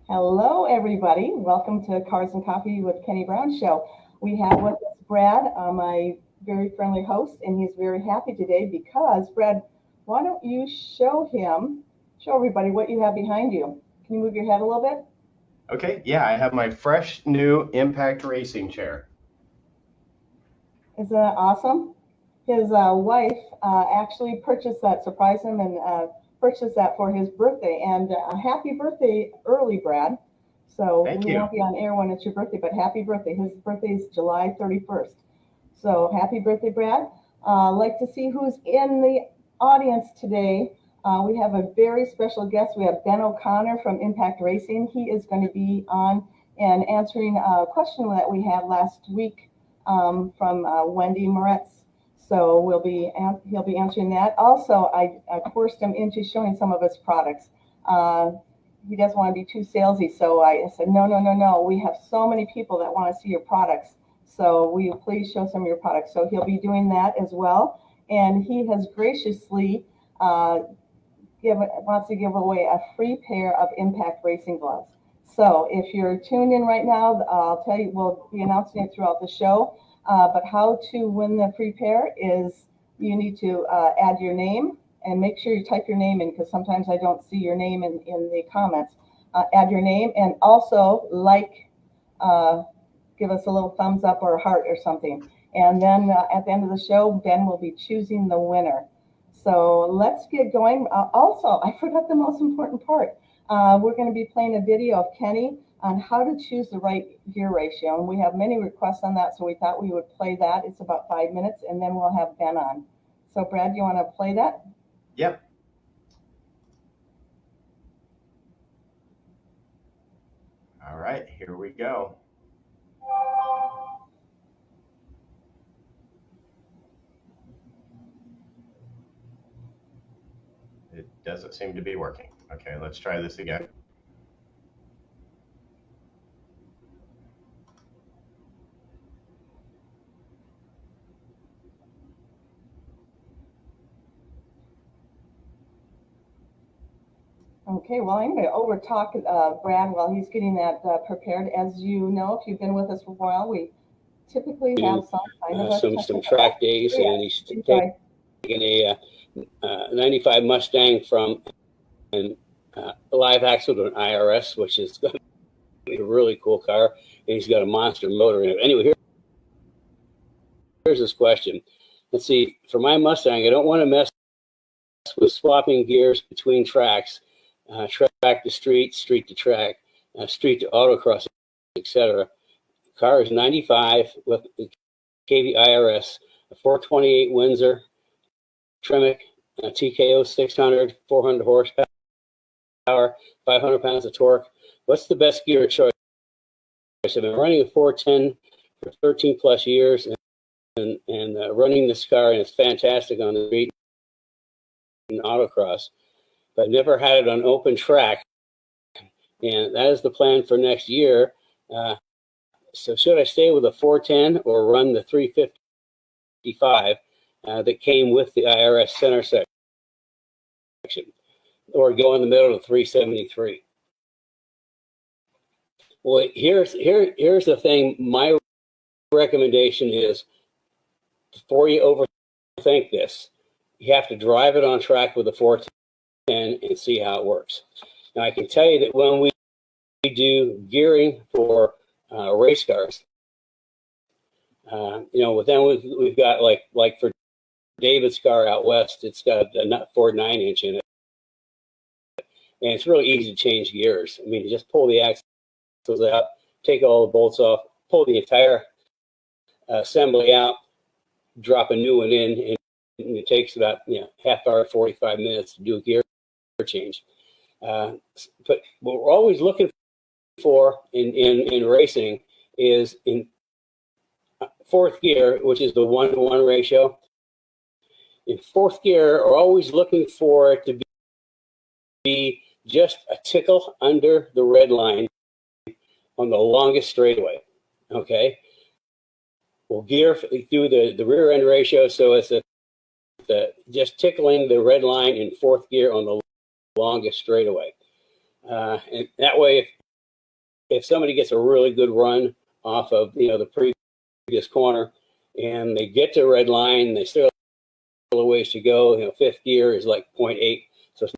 Hello, everybody. Welcome to Cars and Coffee with Kenny Brown Show. We have with us Brad, my very friendly host, and he's very happy today because, Brad, why don't you show everybody what you have behind you? Can you move your head a little bit? Okay, yeah, I have my fresh new Impact Racing chair. Isn't that awesome? His wife actually purchased that, surprised him, and purchased that for his birthday. And happy birthday early, Brad. So Thank we you. won't be on air when it's your birthday, but happy birthday. His birthday is July 31st. So happy birthday, Brad. Like to see who's in the audience today. We have a very special guest. We have Ben O'Connor from Impact Racing. He is going to be on and answering a question that we had last week from Wendy Moretz. So he'll be answering that. Also, I forced him into showing some of his products. He doesn't want to be too salesy, so I said, no. We have so many people that want to see your products. So will you please show some of your products? So he'll be doing that as well. And he has graciously wants to give away a free pair of Impact Racing gloves. So if you're tuned in right now, I'll tell you, we'll be announcing it throughout the show. But how to win the free pair is you need to add your name and make sure you type your name in because sometimes I don't see your name in the comments. Add your name and also give us a little thumbs up or a heart or something. And then at the end of the show, Ben will be choosing the winner. So let's get going. Also, I forgot the most important part. We're going to be playing a video of Kenny on how to choose the right gear ratio. And we have many requests on that, so we thought we would play that. It's about 5 minutes, and then we'll have Ben on. So, Brad, you want to play that? Yep. All right, here we go. It doesn't seem to be working. Okay, let's try this again. Okay, well, I'm going to overtalk Brad while he's getting that prepared. As you know, if you've been with us for a while, we typically have some kind of some track days, and he's taking a 95 Mustang from a live axle to an IRS, which is going to be a really cool car, and he's got a monster motor in it. Anyway, here's this question. Let's see, for my Mustang, I don't want to mess with swapping gears between tracks, track to street, street to track, street to autocross, etc. Car is 95 with KV IRS, a 428 Windsor Tremec, a TKO 600, 400 horsepower, 500 pounds of torque. What's the best gear choice? I've been running a 410 for 13 plus years and running this car, and it's fantastic on the street and autocross, but never had it on open track. And that is the plan for next year. So should I stay with a 410 or run the 355 that came with the IRS center section, or go in the middle of 373? Well, here's the thing. My recommendation is, before you overthink this, you have to drive it on track with a 410 and see how it works. Now, I can tell you that when we do gearing for race cars, with them we've got like for David's car out west, it's got a Ford 9-inch in it, and it's really easy to change gears. I mean, you just pull the axles out, take all the bolts off, pull the entire assembly out, drop a new one in, and it takes about half hour, 45 minutes to do a gear change. But what we're always looking for in racing is in fourth gear, which is the 1-to-1 ratio. In fourth gear, we're always looking for it to be just a tickle under the red line on the longest straightaway. Okay, we'll gear through the rear end ratio, so it's just tickling the red line in fourth gear on the longest straightaway. And that way, if somebody gets a really good run off of, the previous corner, and they get to a red line, they still have a ways to go. Fifth gear is like 0.8, so it's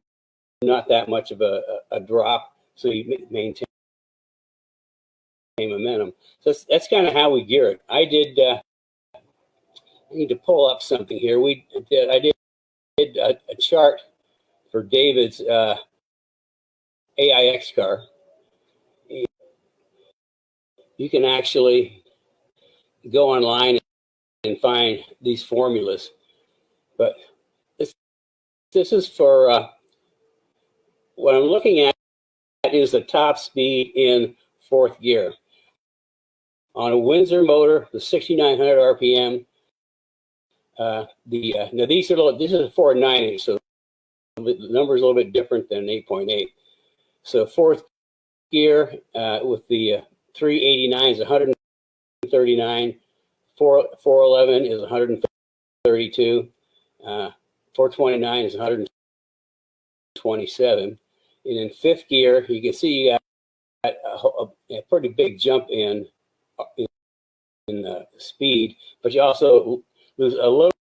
not that much of a drop. So you maintain momentum. So that's kind of how we gear it. I need to pull up something here. I did a chart for David's AIX car. You can actually go online and find these formulas, but this is for what I'm looking at is the top speed in fourth gear on a Windsor motor, the 6,900 RPM. Now this is a 490, so the number is a little bit different than 8.8. So fourth gear with the 389 is 139, 411 is 132, 429 is 127, and in fifth gear you can see you got a pretty big jump in speed, but you also lose a little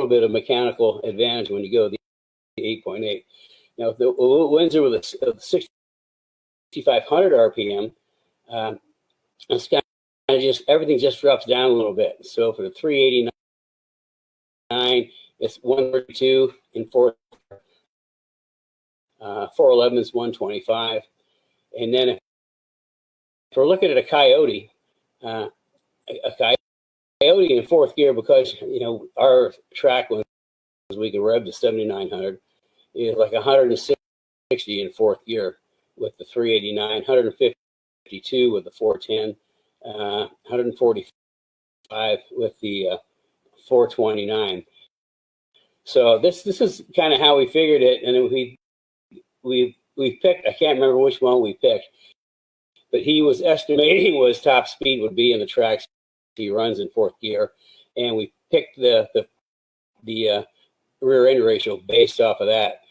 bit of mechanical advantage when you go the 8.8. Now, the Windsor with a 6,500 RPM, it's kind of everything just drops down a little bit. So for the 389, it's 132 in fourth. 411 is 125, and then if we're looking at a Coyote in fourth gear, because our track was we could rev to 7,900, is like 160 in fourth gear with the 389, 152 with the 410, 145 with the 429. So this is kind of how we figured it, and then we picked, I can't remember which one we picked, but he was estimating what his top speed would be in the tracks he runs in fourth gear, and we picked the rear end ratio based off of that.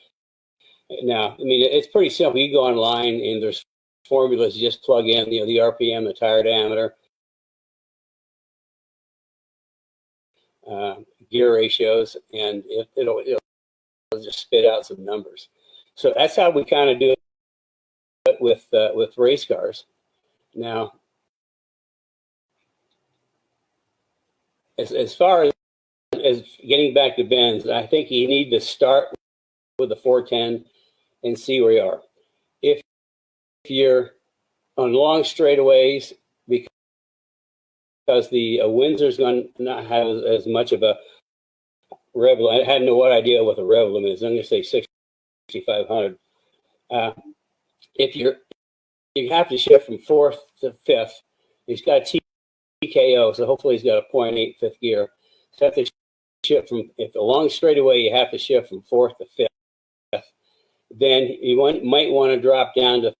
Now, I mean, it's pretty simple. You go online and there's formulas. You just plug in, the RPM, the tire diameter, gear ratios, and it'll just spit out some numbers. So that's how we kind of do it with race cars. Now, as far as getting back to Ben's, I think you need to start with the 410 and see where you are. If you're on long straightaways, because the Windsor's going to not have as much of a rev limit. I had no idea what the rev limit is. I'm going to say 6,500. If you have to shift from fourth to fifth, he's got a TKO, so hopefully he's got a 0.8 fifth gear. So you have to shift if the long straightaway, you have to shift from fourth to fifth. Then you might want to drop down to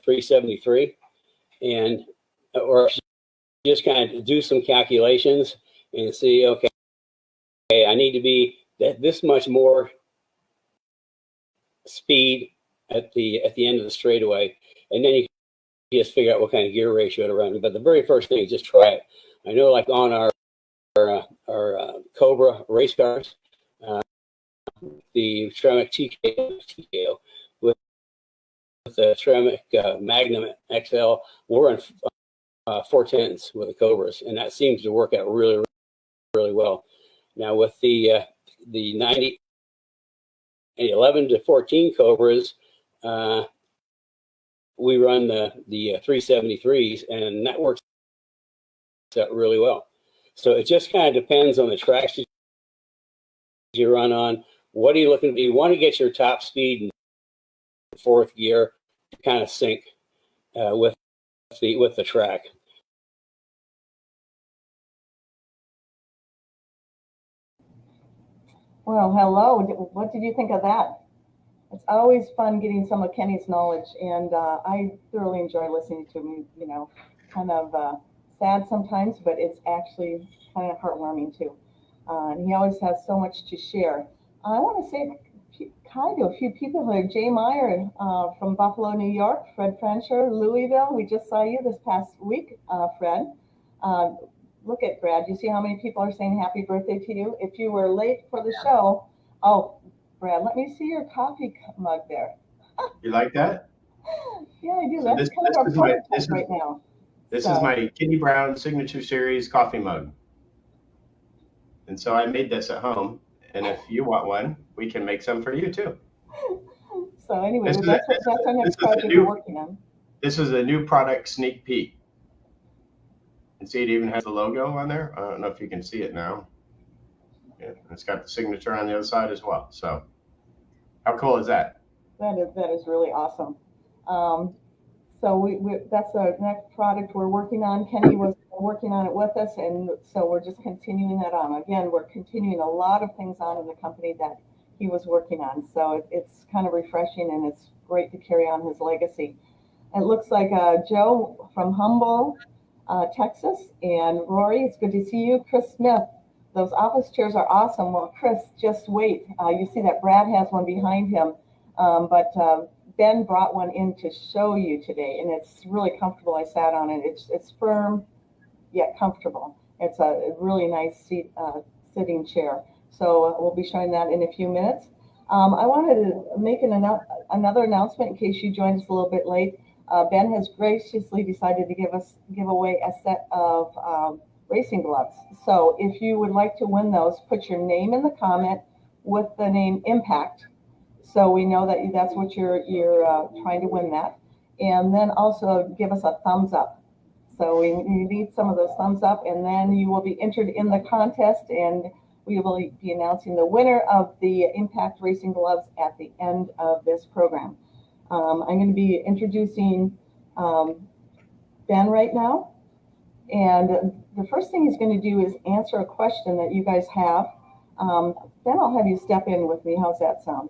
373, or just kind of do some calculations and see, okay, I need to be this much more speed at the end of the straightaway, and then you can just figure out what kind of gear ratio to run. But the very first thing is just try it. I know, like on our Cobra race cars, the Tremec TKO with the Tremec Magnum XL, we're on 410s with the Cobras, and that seems to work out really, really well. Now with the 90 and 11 to 14 Cobras, we run the 373s, and that works out really well. So it just kind of depends on the tracks you run on. What are you looking to? You want to get your top speed in fourth gear to kind of sync with the track. Well, hello. What did you think of that? It's always fun getting some of Kenny's knowledge, and I thoroughly enjoy listening to him. Kind of sad sometimes, but it's actually kind of heartwarming too. And he always has so much to share. I want to say a hi to a few people here. Jay Meyer from Buffalo, New York. Fred Frencher, Louisville. We just saw you this past week, Fred. Look at Brad. You see how many people are saying happy birthday to you? If you were late for the show, oh, Brad, let me see your coffee mug there. You like that? Yeah, I do. So That's kind of our prototype right now. This is my Kitty Brown Signature Series coffee mug. And so I made this at home. And if you want one, we can make some for you too. So anyway, that's our next project we're working on. This is a new product sneak peek. And see, it even has the logo on there. I don't know if you can see it now. Yeah, it's got the signature on the other side as well. So how cool is that? That is really awesome. So that's our next product we're working on. Kenny was working on it with us, and so we're just continuing that on. Again, we're continuing a lot of things on in the company that he was working on. So it's kind of refreshing, and it's great to carry on his legacy. It looks like Joe from Humboldt, Texas, and Rory, it's good to see you. Chris Smith, those office chairs are awesome. Well, Chris, just wait. You see that Brad has one behind him, but Ben brought one in to show you today, and it's really comfortable. I sat on it. It's firm yet comfortable. It's a really nice sitting chair. So we'll be showing that in a few minutes. I wanted to make another announcement in case you joined us a little bit late. Ben has graciously decided to give away a set of racing gloves. So if you would like to win those, put your name in the comment with the name Impact, so we know that that's what you're trying to win that. And then also give us a thumbs up. So we need some of those thumbs up, and then you will be entered in the contest, and we will be announcing the winner of the Impact Racing Gloves at the end of this program. I'm going to be introducing Ben right now. And the first thing he's going to do is answer a question that you guys have. Then I'll have you step in with me. How's that sound?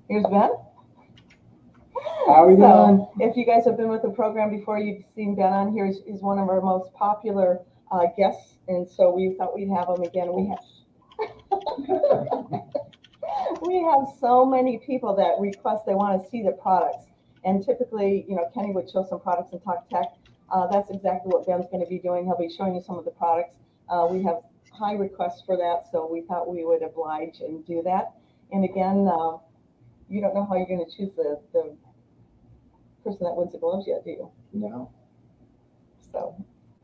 Here's Ben. How are we doing? If you guys have been with the program before, you've seen Ben on here. He's one of our most popular guests, and so we thought we'd have him again. We have so many people that request they want to see the products, and typically, Kenny would show some products and talk tech. That's exactly what Ben's going to be doing. He'll be showing you some of the products. We have high requests for that, so we thought we would oblige and do that. And again, you don't know how you're going to choose the person that wins the gloves yet, do you? No. So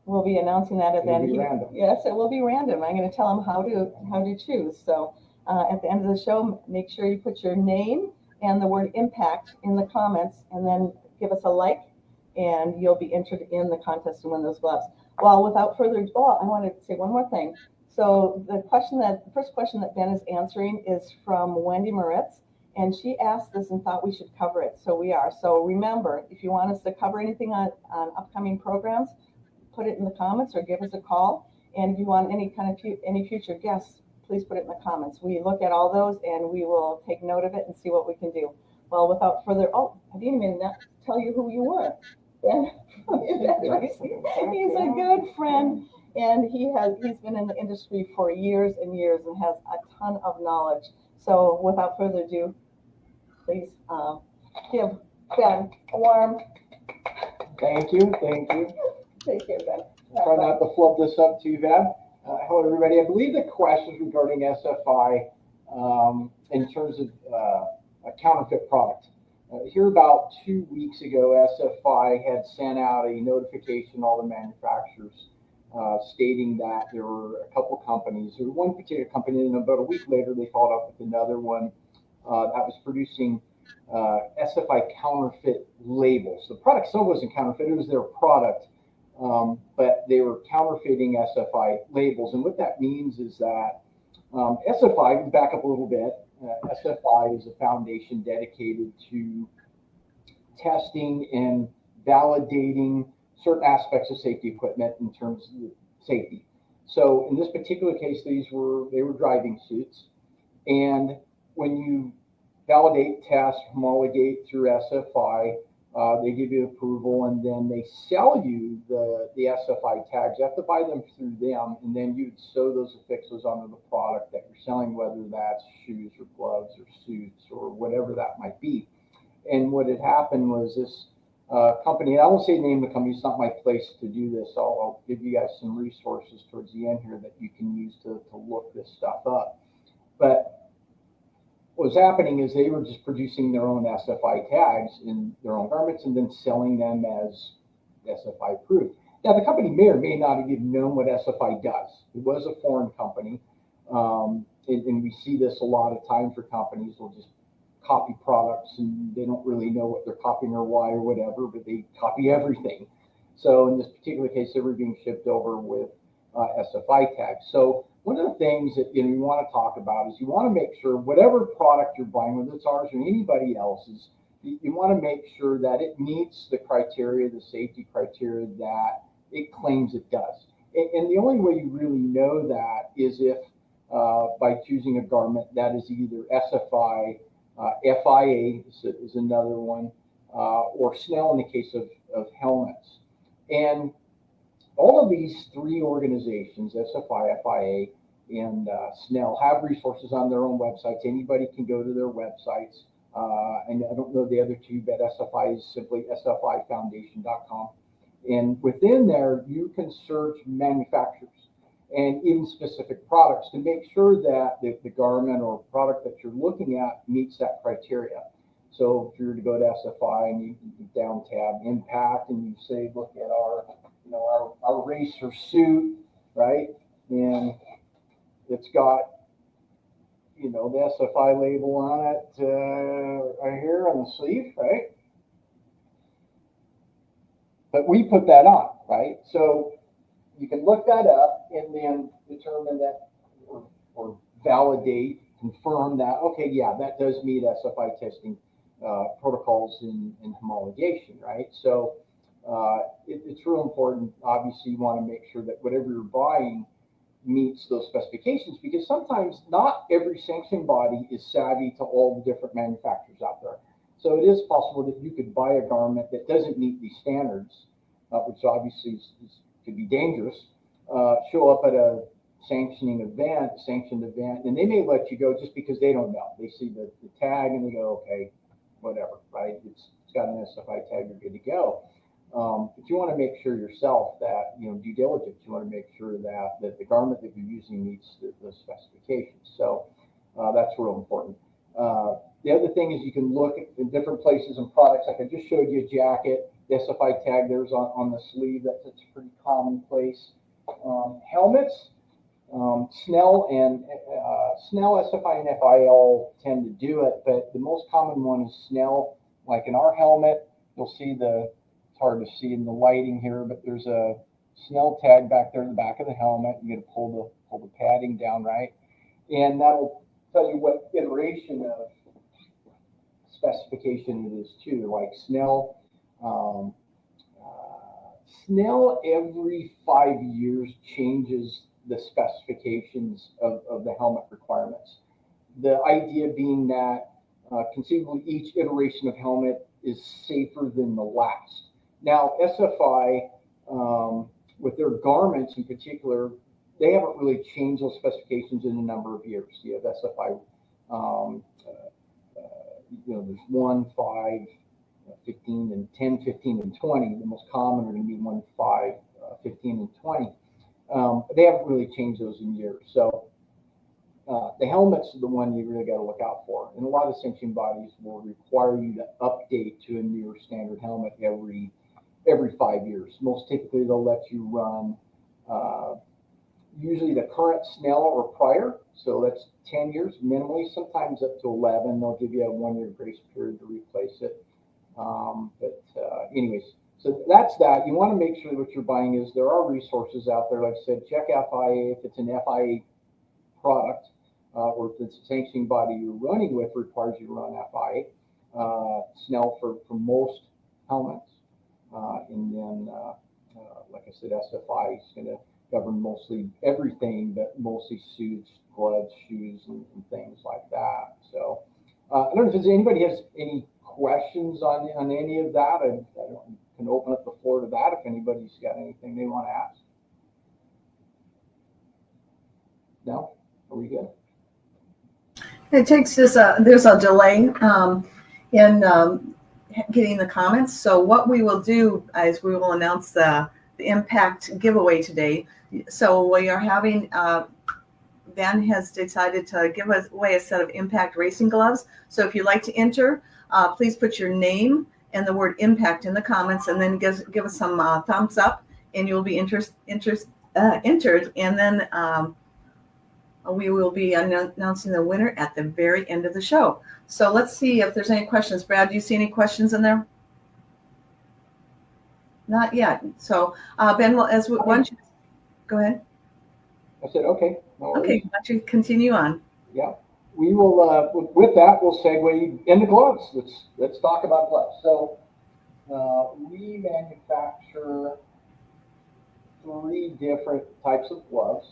we'll be announcing that at the end. Random. Yes, it will be random. I'm going to tell him how to choose. So at the end of the show, make sure you put your name and the word Impact in the comments, and then give us a like, and you'll be entered in the contest to win those gloves. Well, without further ado, I wanted to say one more thing. So the first question that Ben is answering is from Wendy Moritz. And she asked this and thought we should cover it, so we are. So remember, if you want us to cover anything on upcoming programs, put it in the comments or give us a call. And if you want any future guests, please put it in the comments. We look at all those, and we will take note of it and see what we can do. Well, without further, I didn't even tell you who you were. He's a good friend, and he's been in the industry for years and years and has a ton of knowledge. So without further ado, please give Ben a warm. Thank you. Take care, Ben. Try not to flub this up too bad. Hello, everybody. I believe the questions regarding SFI in terms of a counterfeit product. Here about 2 weeks ago, SFI had sent out a notification to all the manufacturers stating that there were a couple companies, or one particular company, and about a week later they followed up with another one that was producing SFI counterfeit labels. The product still wasn't counterfeit, it was their product, but they were counterfeiting SFI labels. And what that means is that SFI, back up a little bit, SFI is a foundation dedicated to testing and validating certain aspects of safety equipment in terms of safety. So in this particular case, they were driving suits, and when you validate, test, homologate through SFI, They give you approval, and then they sell you the SFI tags. You have to buy them through them, and then you'd sew those affixes onto the product that you're selling, whether that's shoes or gloves or suits or whatever that might be. And what had happened was this company, I won't say the name of the company, it's not my place to do this. I'll give you guys some resources towards the end here that you can use to look this stuff up. But what was happening is they were just producing their own SFI tags in their own garments and then selling them as SFI approved. Now, the company may or may not have even known what SFI does. It was a foreign company. And we see this a lot of times where companies will just copy products and they don't really know what they're copying or why or whatever, but they copy everything. So in this particular case, they were being shipped over with SFI tags. So one of the things that you want to talk about is you want to make sure whatever product you're buying, whether it's ours or anybody else's, you want to make sure that it meets the criteria, the safety criteria that it claims it does. And the only way you really know that is if by choosing a garment that is either SFI, FIA is another one, or SNELL in the case of helmets. And all of these three organizations, SFI, FIA, and SNELL, have resources on their own websites. Anybody can go to their websites. And I don't know the other two, but SFI is simply sfifoundation.com. And within there, you can search manufacturers and even specific products to make sure that the garment or product that you're looking at meets that criteria. So if you were to go to SFI and you down tab impact and you say, look at our racer suit, right? And it's got, the SFI label on it right here on the sleeve, right? But we put that on, right? So you can look that up and then determine that or validate, confirm that, okay, yeah, that does meet SFI testing protocols and homologation, right? So it's real important. Obviously, you want to make sure that whatever you're buying meets those specifications, because sometimes not every sanctioning body is savvy to all the different manufacturers out there. So it is possible that you could buy a garment that doesn't meet these standards, which obviously could be dangerous, show up at a sanctioned event, and they may let you go just because they don't know. They see the tag and they go, okay, whatever, right? It's got an SFI tag, you're good to go. But you want to make sure yourself that, due diligence, you want to make sure that the garment that you're using meets the specifications. So that's real important. The other thing is you can look in different places and products. Like I just showed you a jacket, the SFI tag there's on the sleeve. That's a pretty commonplace. Helmets, SNELL, SFI, and FI all tend to do it, but the most common one is SNELL. Like in our helmet, you'll see it's hard to see in the lighting here, but there's a SNELL tag back there in the back of the helmet. You got to pull the padding down, right? And that'll tell you what iteration of specification it is too. Like SNELL, SNELL every 5 years changes the specifications of the helmet requirements. The idea being that conceivably each iteration of helmet is safer than the last. Now, SFI, with their garments in particular, they haven't really changed those specifications in a number of years. You have SFI, there's 1, 5, 15, and 10, 15, and 20. The most common are going to be 1, 5, 15, and 20. They haven't really changed those in years. So the helmets are the one you really got to look out for. And a lot of sanctioning bodies will require you to update to a newer standard helmet every 5 years. Most typically, they'll let you run usually the current SNELL or prior. So that's 10 years minimally, sometimes up to 11. They'll give you a 1-year grace period to replace it. Anyways, so that's that. You want to make sure that what you're buying is there are resources out there. Like I said, check FIA if it's an FIA product, or if it's a sanctioning body you're running with requires you to run FIA. SNELL for most helmets. And then, like I said, SFI is going to govern mostly everything, but mostly suits, gloves, shoes, and things like that. So I don't know if anybody has any questions on any of that, I can open up the floor to that if anybody's got anything they want to ask. No? Are we good? It takes us, there's a delay in getting the comments. So what we will do is we will announce the impact giveaway today. So we are having, Ben has decided to give away a set of impact racing gloves. So if you'd like to enter, please put your name and the word impact in the comments, and then give us some thumbs up, and you'll be entered. And then we will be announcing the winner at the very end of the show. So let's see if there's any questions. Brad, do you see any questions in there? Not yet. So Ben, why don't you go ahead? I said, okay. No worries. Okay, why don't you continue on? Yeah. We will, with that, we'll segue into gloves. Let's talk about gloves. So we manufacture 3 different types of gloves,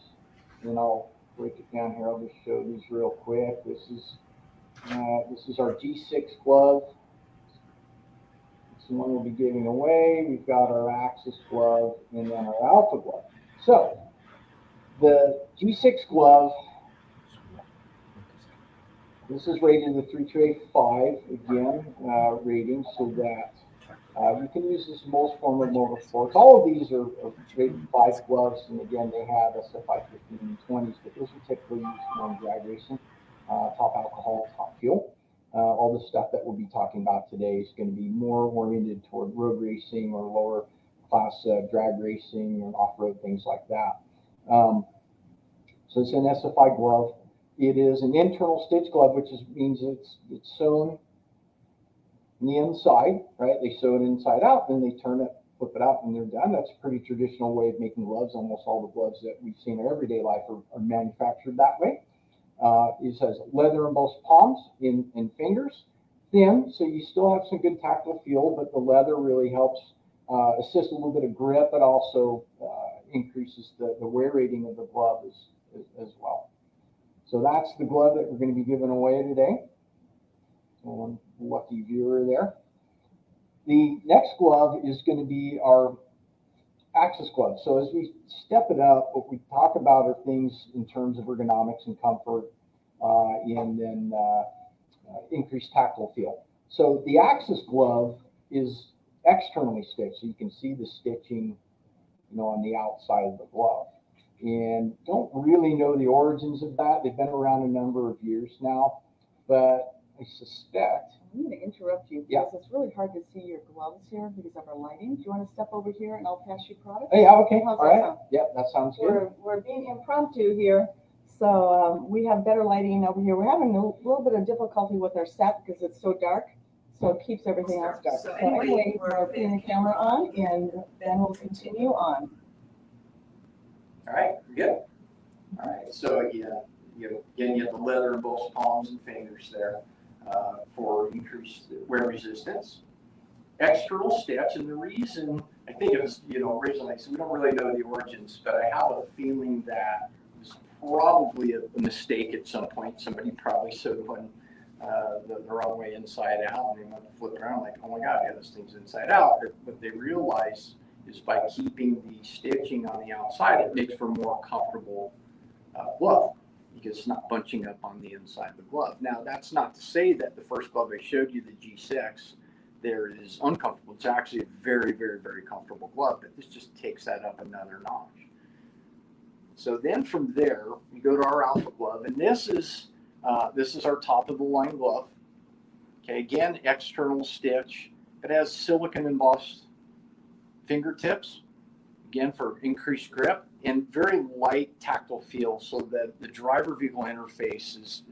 and I'll break it down here. I'll just show these real quick. This is our G6 glove. It's the one we'll be giving away. We've got our Axis glove and then our Alpha glove. So the G6 glove, this is rated a 3285 again rating, so that you can use this in most form of motorsports. All of these are rated 5 gloves, and again they have SFI 15 and 20s, but those are typically used on drag racing, top alcohol, top fuel. All the stuff that we'll be talking about today is going to be more oriented toward road racing or lower class drag racing or off-road, things like that. So it's an SFI glove. It is an internal stitch glove, which means it's sewn on the inside, right? They sew it inside out, then they turn it, flip it out, and they're done. That's a pretty traditional way of making gloves. Almost all the gloves that we see in our everyday life are manufactured that way. It has leather embossed palms and fingers, thin, so you still have some good tactile feel, but the leather really helps assist a little bit of grip, but also increases the wear rating of the glove as well. So that's the glove that we're going to be giving away today. So one lucky viewer there. The next glove is going to be our Axis glove. So as we step it up, what we talk about are things in terms of ergonomics and comfort, and then increased tactile feel. So the Axis glove is externally stitched, so you can see the stitching, on the outside of the glove. And don't really know the origins of that. They've been around a number of years now, but I suspect. I'm going to interrupt you because it's really hard to see your gloves here because of our lighting. Do you want to step over here and I'll pass you product? Oh, yeah, okay. How's all that right. sound? Yeah, that sounds good. We're being impromptu here, so we have better lighting over here. We're having a little bit of difficulty with our set because it's so dark, so it keeps everything else dark. So anyway, we're putting the camera on, and then we'll continue on. All right, good. All right, so again, you have the leather embossed palms and fingers there for increased wear resistance. External stitch, and the reason I think it was, originally, so we don't really know the origins, but I have a feeling that it was probably a mistake at some point. Somebody probably sewed one the wrong way inside out, and they went to flip around like, oh my God, yeah, this thing's inside out. What they realized is by keeping the stitching on the outside, it makes for a more comfortable glove because it's not bunching up on the inside of the glove. Now, that's not to say that the first glove I showed you, the G6, there is uncomfortable. It's actually a very, very, very comfortable glove, but this just takes that up another notch. So then from there, we go to our Alpha glove, and this is our top of the line glove. Okay, again, external stitch. It has silicone embossed fingertips, again for increased grip, and very light tactile feel, so that the driver vehicle interface is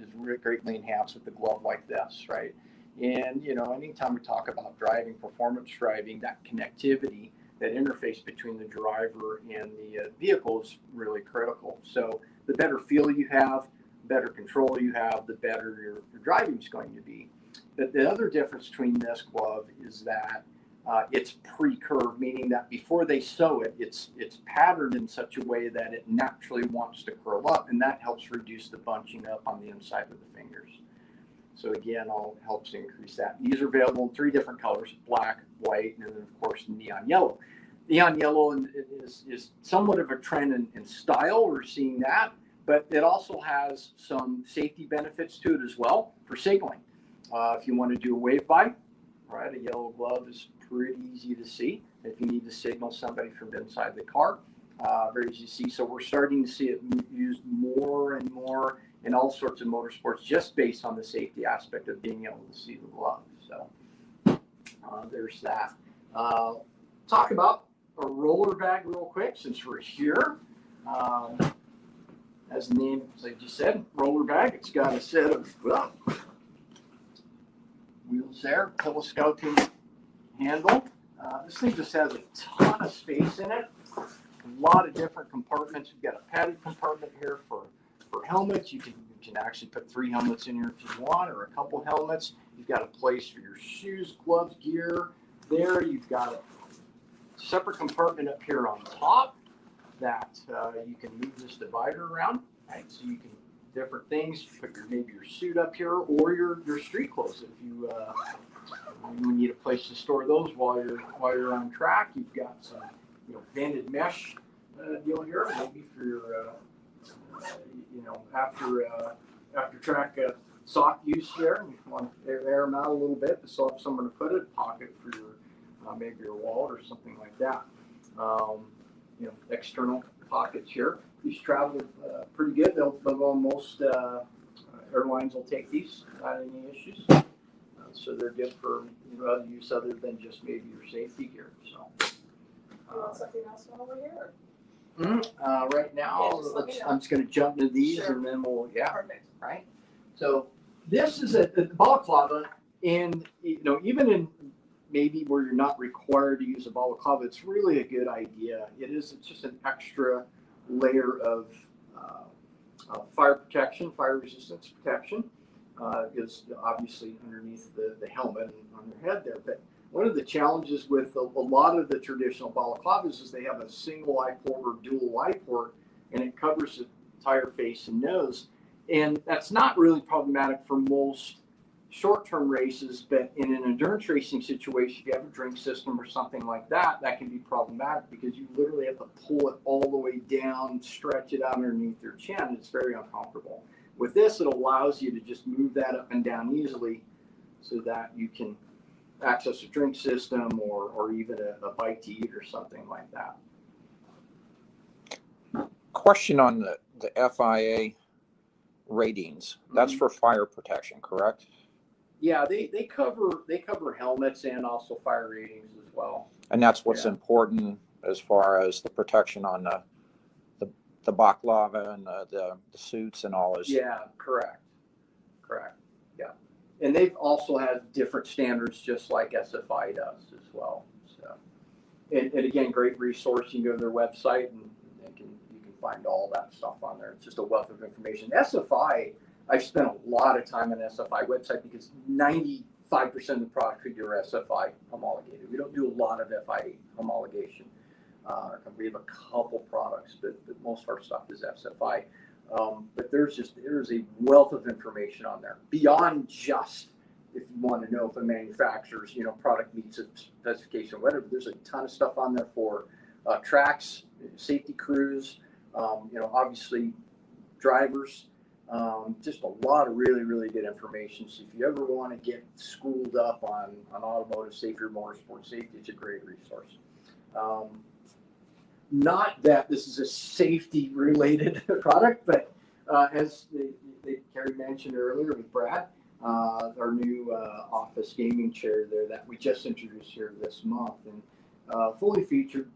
greatly enhanced with the glove like this, right? And anytime we talk about driving, performance driving, that connectivity, that interface between the driver and the vehicle is really critical. So the better feel you have, better control you have, the better your driving is going to be. But the other difference between this glove is that it's pre-curved, meaning that before they sew it, it's patterned in such a way that it naturally wants to curl up, and that helps reduce the bunching up on the inside of the fingers. So again, all helps increase that. These are available in 3 different colors: black, white, and then of course neon yellow. Neon yellow is somewhat of a trend in style. We're seeing that, but it also has some safety benefits to it as well for signaling. If you want to do a wave by, right, a yellow glove is pretty easy to see. If you need to signal somebody from inside the car, very easy to see. So we're starting to see it used more and more in all sorts of motorsports, just based on the safety aspect of being able to see the glove. So there's that. Talk about a roller bag real quick, since we're here. As the name, as I just said, roller bag. It's got a set of wheels there, telescoping handle. This thing just has a ton of space in it. A lot of different compartments. We've got a padded compartment here for helmets. You can actually put 3 helmets in here if you want, or a couple helmets. You've got a place for your shoes, gloves, gear. There, you've got a separate compartment up here on top that you can move this divider around. Right, so you can different things. Put maybe your suit up here, or your street clothes if you need a place to store those while you're on track. You've got some banded mesh deal here, maybe for your after track sock use there. And you want to air them out a little bit to still have somewhere to put it. Pocket for your maybe your wallet or something like that. External pockets here. These travel pretty good. They'll go most airlines will take these without any issues. So they're good for other use other than just maybe your safety gear. So. Something else over here? Right now, I'm just going to jump into these, Sure. and then we'll Perfect. right. So this is a balaclava, and even in maybe where you're not required to use a balaclava, it's really a good idea. It's just an extra layer of fire protection, fire resistance protection, is obviously underneath the helmet and on their head there. But one of the challenges with a lot of the traditional balaclavas is they have a single eye port or dual eye port, and it covers the entire face and nose. And that's not really problematic for most short-term races, but in an endurance racing situation, if you have a drink system or something like that, that can be problematic because you literally have to pull it all the way down, stretch it out underneath your chin. It's very uncomfortable. With this, it allows you to just move that up and down easily so that you can access a drink system or even a bite to eat or something like that. Question on the FIA ratings. That's for fire protection, correct? Yeah, they cover helmets and also fire ratings as well. And that's what's important as far as the protection on the baklava and the suits and all this. Yeah, correct. Yeah, and they've also had different standards, just like SFI does as well. So, and again, great resource. You can go to their website and you can find all that stuff on there. It's just a wealth of information. SFI, I've spent a lot of time on the SFI website because 95% of the products we do are SFI homologated. We don't do a lot of FIA homologation. We have a couple products, but most of our stuff is SFI. But there's a wealth of information on there beyond just if you want to know if a manufacturer's product meets a specification or whatever. There's a ton of stuff on there for tracks, safety crews, obviously drivers. Just a lot of really, really good information. So if you ever want to get schooled up on automotive safety or motorsport safety, it's a great resource. Not that this is a safety related product, but as Cari mentioned earlier with Brad, our new office gaming chair there that we just introduced here this month, and fully featured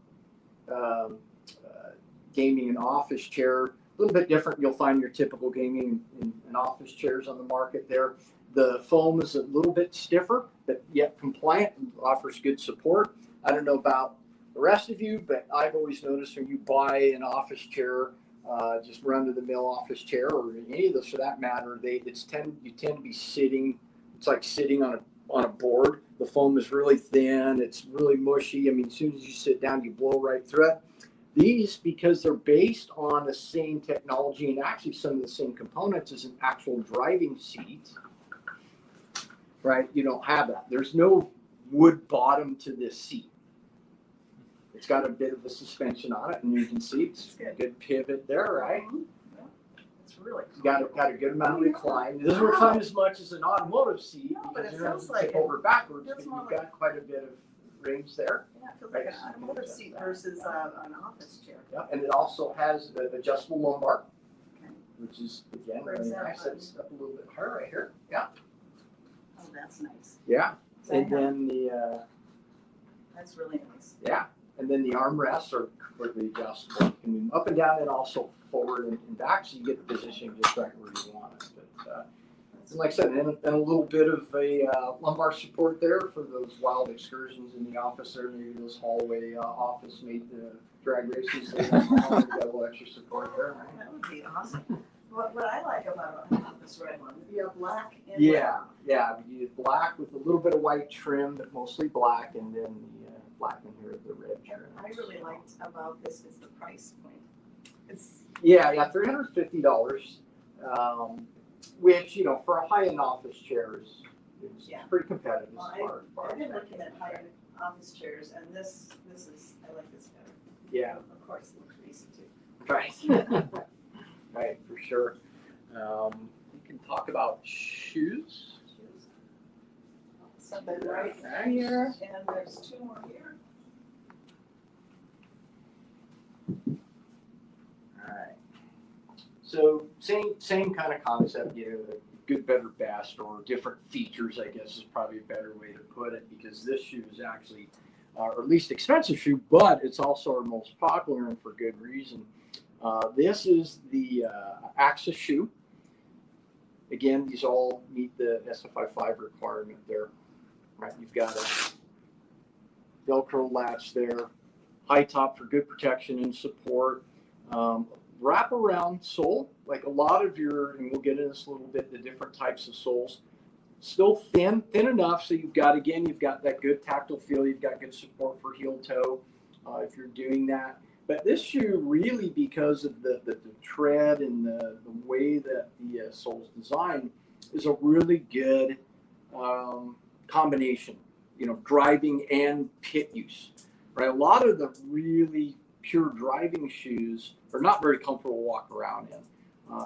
gaming and office chair. A little bit different. You'll find your typical gaming and office chairs on the market there. The foam is a little bit stiffer, but yet compliant and offers good support. I don't know about the rest of you, but I've always noticed when you buy an office chair, just run-of-the-mill office chair, or any of those for that matter, you tend to be sitting. It's like sitting on a board. The foam is really thin. It's really mushy. I mean, as soon as you sit down, you blow right through it. These, because they're based on the same technology and actually some of the same components as an actual driving seat, right? You don't have that. There's no wood bottom to this seat. It's got a bit of a suspension on it, and you can see it's a good pivot there, right? It's really cool. Got a good amount of recline. It doesn't recline as much as an automotive seat No, but because it you're going feels to like tip over backwards, feels but more you've like- got quite a bit of range there. Yeah, it feels like an automotive seat versus an office chair. Yeah, and it also has the adjustable lumbar, Okay. which is again Where's really that nice. button? It's up a little bit higher right here. Yeah, Oh, that's nice. yeah. Does that And help? then the That's really nice. and then the armrests are completely adjustable. You can move up and down and also forward and back, so you get the position just right where you want it. But and like I said, and a little bit of a lumbar support there for those wild excursions in the office there, maybe those hallway office made drag races. There. Got a little extra support there, right? That would be awesome. What I like about this red one, you have black and Yeah, we did black with a little bit of white trim, but mostly black, and then the black in here, the red trim. What I really liked about this is the price point. It's Yeah, $350, which, for a high-end office chair is Yeah. pretty competitive Well, as far as I've been that looking at goes. higher office chairs, and this is, I like this better. Yeah, Of course, it looks easy too. right. Right, for sure. We can talk about shoes. Shoes. Something right Nice. here, and there's two more here. All right. So same kind of concept, good, better, best, or different features, I guess is probably a better way to put it, because this shoe is actually our least expensive shoe, but it's also our most popular, and for good reason. This is the Axis shoe. Again, these all meet the SFI 5 requirement there. Right, you've got a Velcro latch there, high top for good protection and support. Wrap around sole, like a lot of and we'll get into this a little bit, the different types of soles. Still thin enough so you've got that good tactile feel, you've got good support for heel toe if you're doing that. But this shoe really, because of the tread and the way that the sole's designed, is a really good combination, driving and pit use, right? A lot of the really pure driving shoes are not very comfortable to walk around in.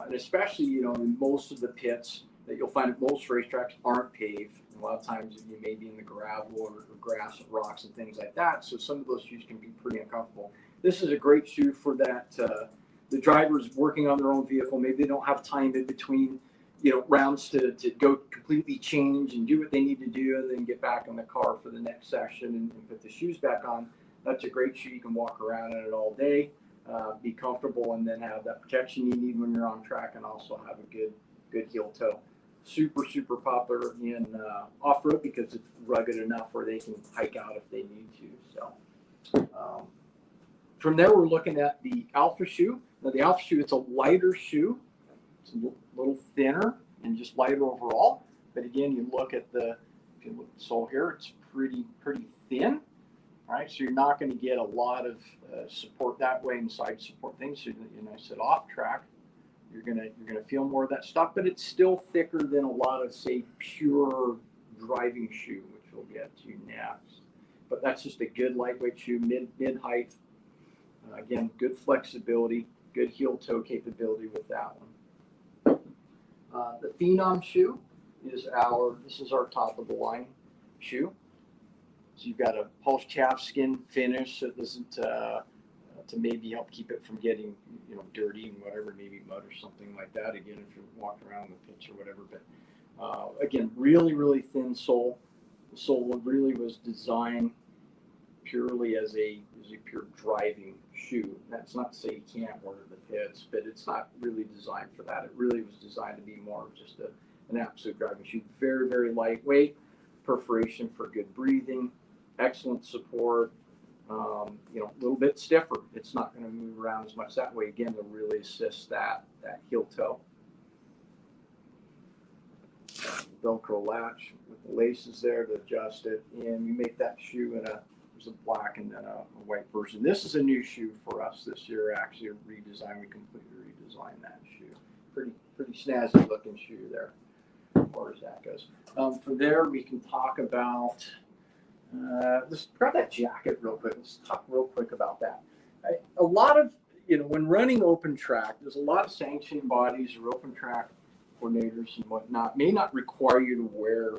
And especially, in most of the pits that you'll find at most racetracks aren't paved. A lot of times you may be in the gravel or grass and rocks and things like that. So some of those shoes can be pretty uncomfortable. This is a great shoe for that. The drivers working on their own vehicle, maybe they don't have time in between, rounds to go completely change and do what they need to do and then get back in the car for the next session and put the shoes back on. That's a great shoe. You can walk around in it all day, be comfortable, and then have that protection you need when you're on track, and also have a good heel toe. Super, super popular in off-road because it's rugged enough where they can hike out if they need to. So from there, we're looking at the Alpha shoe. Now, the Alpha shoe, it's a lighter shoe. It's a little thinner and just lighter overall. But again, you look at the sole here, it's pretty thin. All right, so you're not going to get a lot of support that way and side support things. So I said off track, you're gonna feel more of that stuff, but it's still thicker than a lot of, say, pure driving shoe, which we'll get to next. But that's just a good lightweight shoe, mid height. Again, good flexibility, good heel toe capability with that one. The Phenom shoe is our top of the line shoe. So you've got a pulse chaff skin finish, so it doesn't to maybe help keep it from getting dirty and whatever, maybe mud or something like that. Again, if you're walking around in the pits or whatever. But again, really thin sole. The sole really was designed purely as a pure driving shoe. That's not to say you can't wear the pits, but it's not really designed for that. It really was designed to be more of just an absolute driving shoe. Very lightweight, perforation for good breathing, excellent support. A little bit stiffer. It's not going to move around as much that way. Again, to really assist that heel toe. Velcro latch with the laces there to adjust it, and we make that shoe in there's a black and then a white version. This is a new shoe for us this year. Actually, a redesign. We completely redesigned that shoe. Pretty snazzy looking shoe there. far as that goes. From there, we can talk about, let's grab that jacket real quick. Let's talk real quick about that. A lot of, when running open track, there's a lot of sanctioning bodies or open track coordinators and whatnot may not require you to wear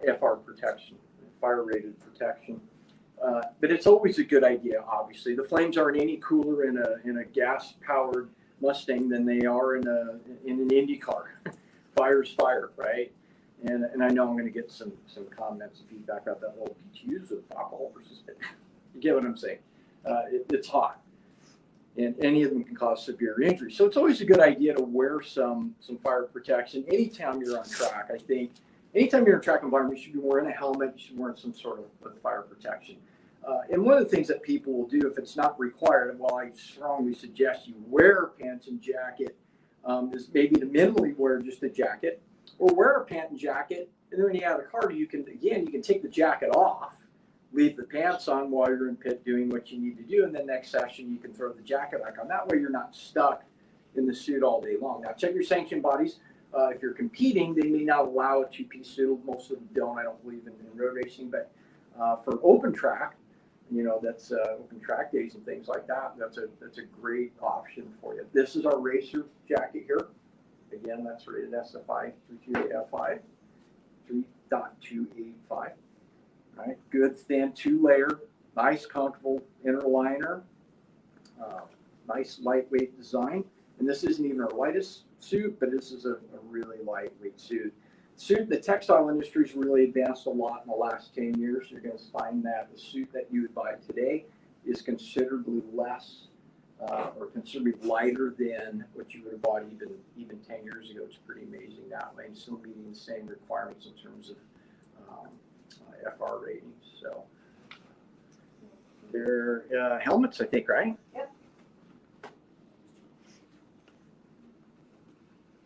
FR protection, fire rated protection. But it's always a good idea, obviously. The flames aren't any cooler in a gas powered Mustang than they are in an Indy car. Fire's fire, right? And I know I'm going to get some comments and feedback about that little PTUs with alcohol versus pit. You get what I'm saying? It's hot, and any of them can cause severe injury. So it's always a good idea to wear some fire protection anytime you're on track. I think anytime you're in a track environment, you should be wearing a helmet. You should be wearing some sort of fire protection. And one of the things that people will do if it's not required, well, I strongly suggest you wear pants and jacket, is maybe to minimally wear just a jacket, or wear a pant and jacket, and then when you get out of the car, you can take the jacket off, leave the pants on while you're in pit doing what you need to do, and then next session you can throw the jacket back on. That way you're not stuck in the suit all day long. Now check your sanction bodies. If you're competing, they may not allow a two-piece suit. Most of them don't. I don't believe in road racing, but for open track, that's open track days and things like that. That's a great option for you. This is our racer jacket here. Again, that's rated SFI 328F5, 3.285. All right, good thin 2-layer, nice comfortable inner liner, nice lightweight design. And this isn't even our lightest suit, but this is a really lightweight suit. The textile industry has really advanced a lot in the last 10 years. You're going to find that the suit that you would buy today is considerably less or considerably lighter than what you would have bought even 10 years ago. It's pretty amazing that way, and still meeting the same requirements in terms of FR ratings. So they're helmets, I think, right? Yep. Do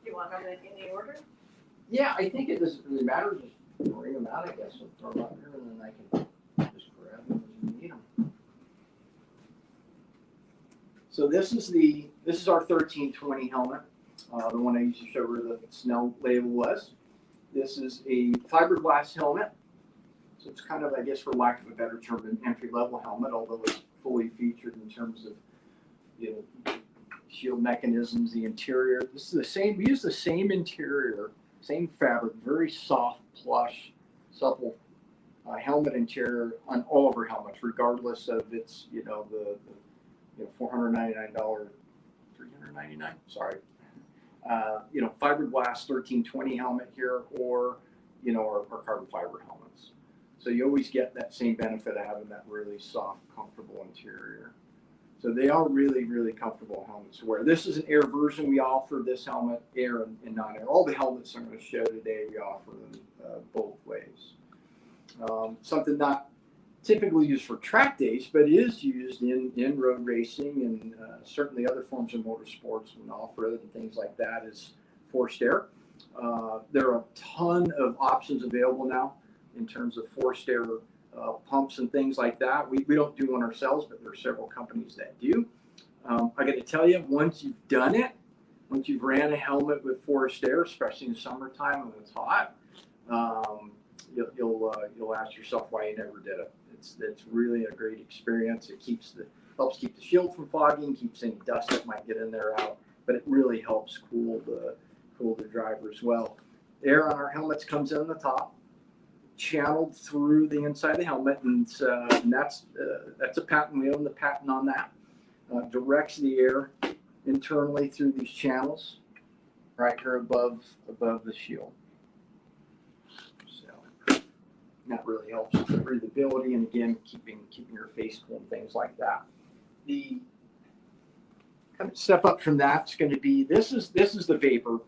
you want them in the order? Yeah, I think it doesn't really matter. Just bring them out, I guess, and throw them out here, and then I can just grab them as you need them. So this is our 1320 helmet, the one I used to show where the Snell label was. This is a fiberglass helmet, so it's kind of, I guess, for lack of a better term, an entry-level helmet, although it's fully featured in terms of shield mechanisms, the interior. This is the same. We use the same interior, same fabric, very soft, plush, supple helmet interior on all of our helmets, regardless of its, the $499, $399, sorry, fiberglass 1320 helmet here, or our carbon fiber helmets. So you always get that same benefit of having that really soft, comfortable interior. So they are really, really comfortable helmets to wear. This is an air version. We offer this helmet air and non-air. All the helmets I'm going to show today, we offer them both ways. Something not typically used for track days, but is used in road racing and certainly other forms of motorsports and off-road and things like that is forced air. There are a ton of options available now in terms of forced air pumps and things like that. We don't do one ourselves, but there are several companies that do. I got to tell you, once you've done it, once you've ran a helmet with forced air, especially in the summertime when it's hot, you'll ask yourself why you never did it. It's really a great experience. It helps keep the shield from fogging, keeps any dust that might get in there out, but it really helps cool the driver as well. Air on our helmets comes in the top, channeled through the inside of the helmet, and that's a patent. We own the patent on that. Directs the air internally through these channels right here above the shield. So that really helps with the breathability and again keeping your face cool and things like that. The kind of step up from that's going to be this is the Vapor.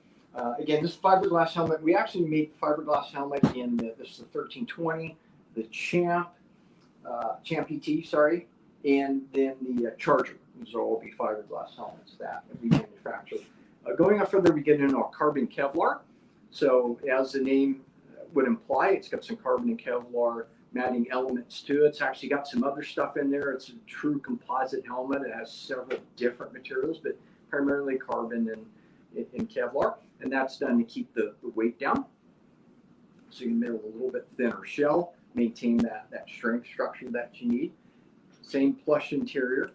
Again, this fiberglass helmet, we actually made fiberglass helmet in this is the 1320, the Champ ET, sorry, and then the Charger. These will all be fiberglass helmets that we manufacture. Going up further, we get into a carbon Kevlar. So as the name would imply, it's got some carbon and Kevlar matting elements to it. It's actually got some other stuff in there. It's a true composite helmet. It has several different materials, but primarily carbon and Kevlar. And that's done to keep the weight down So you can make a little bit thinner shell, maintain that strength structure that you need. Same plush interior.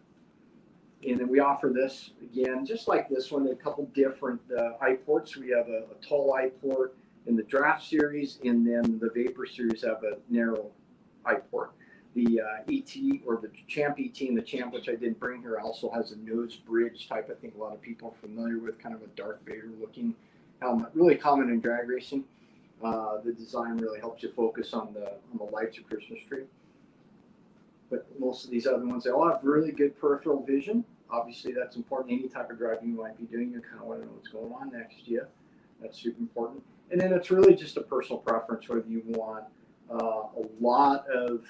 And then we offer this, again, just like this one, a couple different eye ports. We have a tall eye port in the Draft series, and then the Vapor series have a narrow eye port. The ET, or the Champ ET, and the Champ, which I didn't bring here, also has a nose bridge type. I think a lot of people are familiar with, kind of a Darth Vader looking helmet, really common in drag racing. The design really helps you focus on the lights of Christmas tree. But most of these other ones, they all have really good peripheral vision. Obviously, that's important. Any type of driving you might be doing, you kind of want to know what's going on next to you. That's super important. And then it's really just a personal preference, whether you want a lot of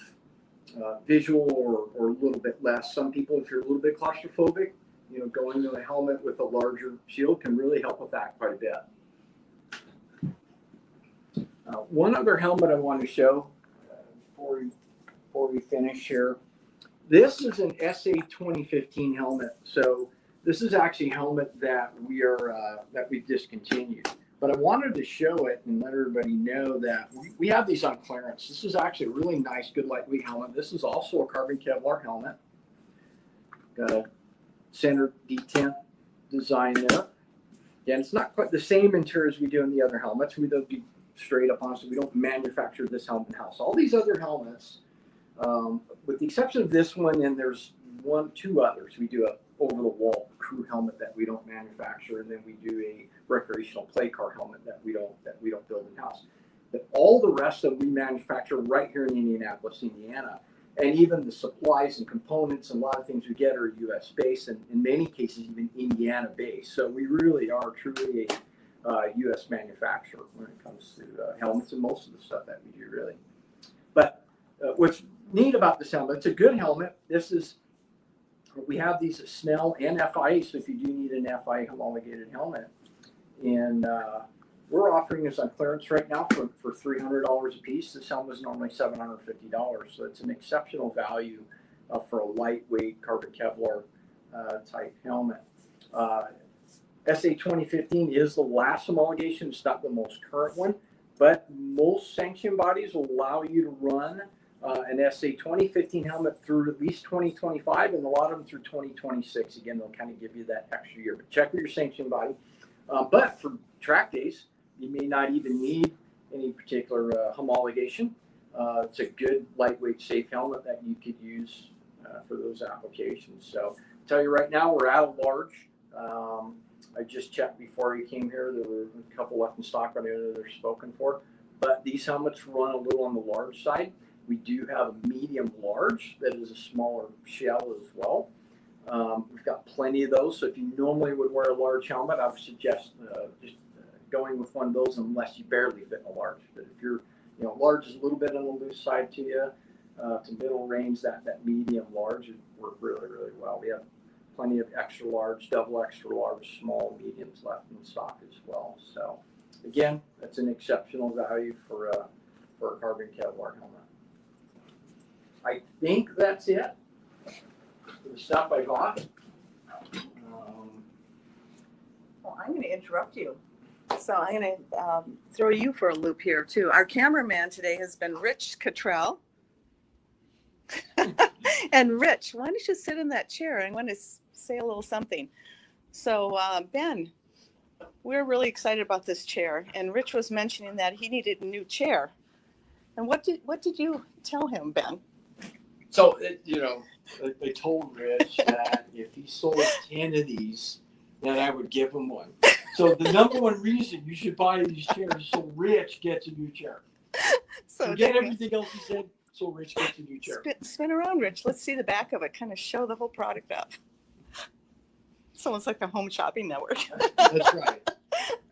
visual or a little bit less. Some people, if you're a little bit claustrophobic, going to a helmet with a larger shield can really help with that quite a bit. One other helmet I want to show before we finish here. This is an SA 2015 helmet. So this is actually a helmet that we've discontinued. But I wanted to show it and let everybody know that we have these on clearance. This is actually a really nice, good lightweight helmet. This is also a carbon Kevlar helmet. Got a center detent design there. Again, it's not quite the same interior as we do in the other helmets. We don't be straight up honest. We don't manufacture this helmet in-house. All these other helmets, with the exception of this one, and there's two others. We do a over-the-wall crew helmet that we don't manufacture, and then we do a recreational play car helmet that we don't build in-house. But all the rest of them we manufacture right here in Indianapolis, Indiana. And even the supplies and components and a lot of things we get are U.S. based, and in many cases even Indiana based. So we really are truly a U.S. manufacturer when it comes to helmets and most of the stuff that we do, really. But what's neat about this helmet, it's a good helmet. We have these at Snell and FIA, so if you do need an FIA homologated helmet. And we're offering this on clearance right now for $300 a piece. This helmet is normally $750, so it's an exceptional value for a lightweight carbon Kevlar type helmet. SA 2015 is the last homologation. It's not the most current one, but most sanction bodies will allow you to run an SA 2015 helmet through at least 2025, and a lot of them through 2026. Again, they'll kind of give you that extra year. But check with your sanction body. But for track days, you may not even need any particular homologation. It's a good, lightweight, safe helmet that you could use for those applications. So I'll tell you right now, we're out of large. I just checked before you came here. There were a couple left in stock, but I know they're spoken for. But these helmets run a little on the large side. We do have a medium large that is a smaller shell as well. We've got plenty of those. So if you normally would wear a large helmet, I would suggest just going with one of those unless you barely fit in a large. But if you're, large is a little bit on the loose side to you, to middle range, that medium large would work really, really well. We have plenty of extra large, double extra large, small, mediums left in stock as well. So again, that's an exceptional value for a carbon Kevlar helmet. I think that's it for the stuff I got. Well, I'm going to interrupt you. So I'm going to throw you for a loop here, too. Our cameraman today has been Rich Cottrell. And Rich, why don't you sit in that chair? I want to say a little something. So, Ben, we're really excited about this chair. And Rich was mentioning that he needed a new chair. And what did you tell him, Ben? So, I told Rich that if he sold 10 of these, then I would give him one. So the number one reason you should buy these chairs is so Rich gets a new chair. So forget everything else he said, so Rich gets a new chair. Spin around, Rich. Let's see the back of it. Kind of show the whole product up. It's almost like a home shopping network. That's right.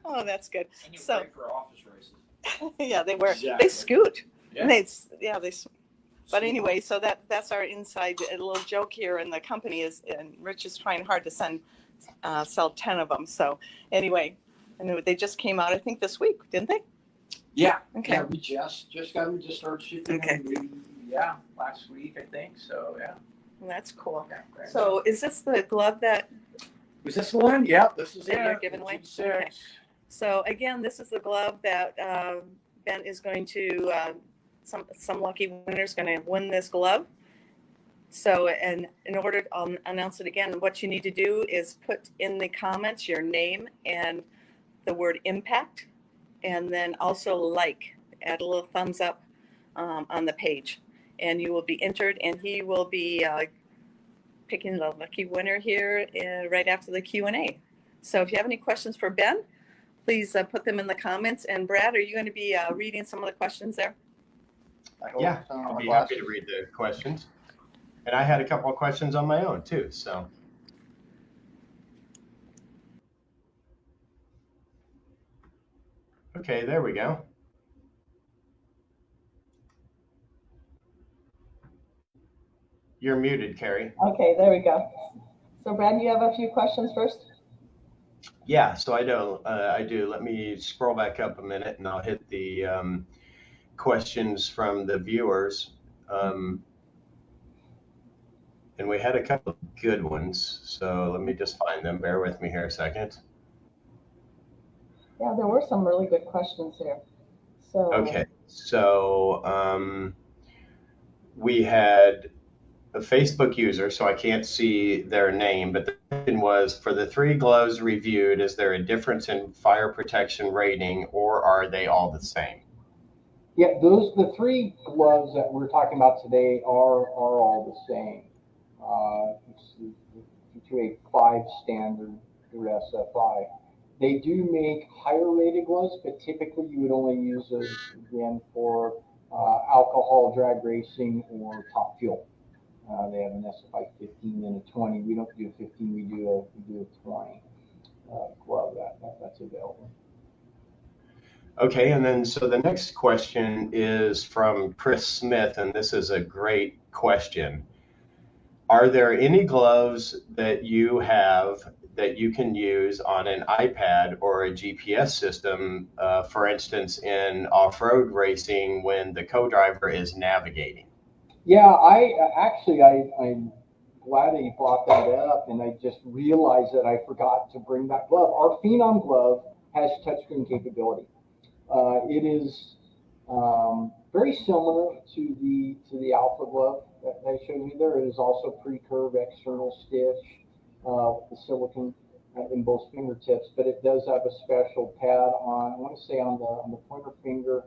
Oh, that's good. And you're So great for office races. yeah, they were. Exactly. They scoot. Yeah. And they. But anyway, so that's our inside a little joke here, and the company is, and Rich is trying hard to sell 10 of them. So anyway, and they just came out, I think, this week, didn't they? Yeah. Okay. Yeah, we just started shipping Okay. them. Last week, I think. So yeah. That's cool. Yeah, great. So is this the glove that? Was this the one? Yeah, this is That you're it. giving away? Six. So again, this is the glove that Ben is going to, some lucky winner is going to win this glove. So, and in order, I'll announce it again, what you need to do is put in the comments your name and the word impact, and then also add a little thumbs up on the page. And you will be entered, and he will be picking the lucky winner here right after the Q&A. So if you have any questions for Ben, please put them in the comments. And Brad, are you going to be reading some of the questions there? Yeah, I'll be happy to read the questions. And I had a couple of questions on my own too, so. Okay, there we go. You're muted, Cari. Okay, there we go. So Brad, you have a few questions first? Yeah, so I do. Let me scroll back up a minute and I'll hit the questions from the viewers. And we had a couple of good ones, so let me just find them. Bear with me here a second. Yeah, there were some really good questions here. So Okay, so we had a Facebook user, so I can't see their name, but the question was, for the 3 gloves reviewed, is there a difference in fire protection rating, or are they all the same? Yeah, the 3 gloves that we're talking about today are all the same. It's to a 5 standard through SFI. They do make higher rated gloves, but typically you would only use those again for alcohol, drag racing, or top fuel. They have an SFI 15 and a 20. We don't do a 15, we do a 20 glove that's available. Okay, and then so the next question is from Chris Smith, and this is a great question. Are there any gloves that you have that you can use on an iPad or a GPS system, for instance, in off-road racing when the co-driver is navigating? Yeah, I'm glad that you brought that up, and I just realized that I forgot to bring that glove. Our Phenom glove has touchscreen capability. It is very similar to the Alpha glove that I showed you there. It is also pre-curved external stitch with the silicone in both fingertips, but it does have a special pad on, I want to say on the pointer finger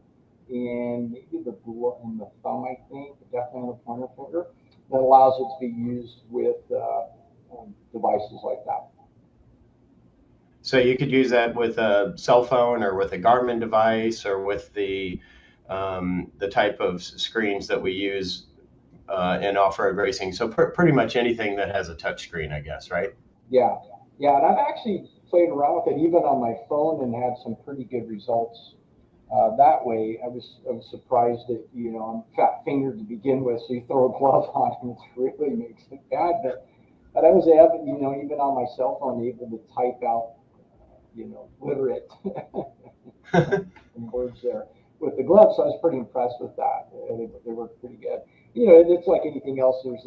and maybe the thumb, I think, but definitely on the pointer finger, that allows it to be used with devices like that. So you could use that with a cell phone or with a Garmin device or with the type of screens that we use in off-road racing. So pretty much anything that has a touch screen, I guess, right? Yeah, and I've actually played around with it even on my phone and had some pretty good results that way. I was surprised that, I'm fat-fingered to begin with, so you throw a glove on and it really makes it bad. But I was able, even on my cell phone, able to type out, literate words there with the gloves. So I was pretty impressed with that. They work pretty good. It's like anything else. There's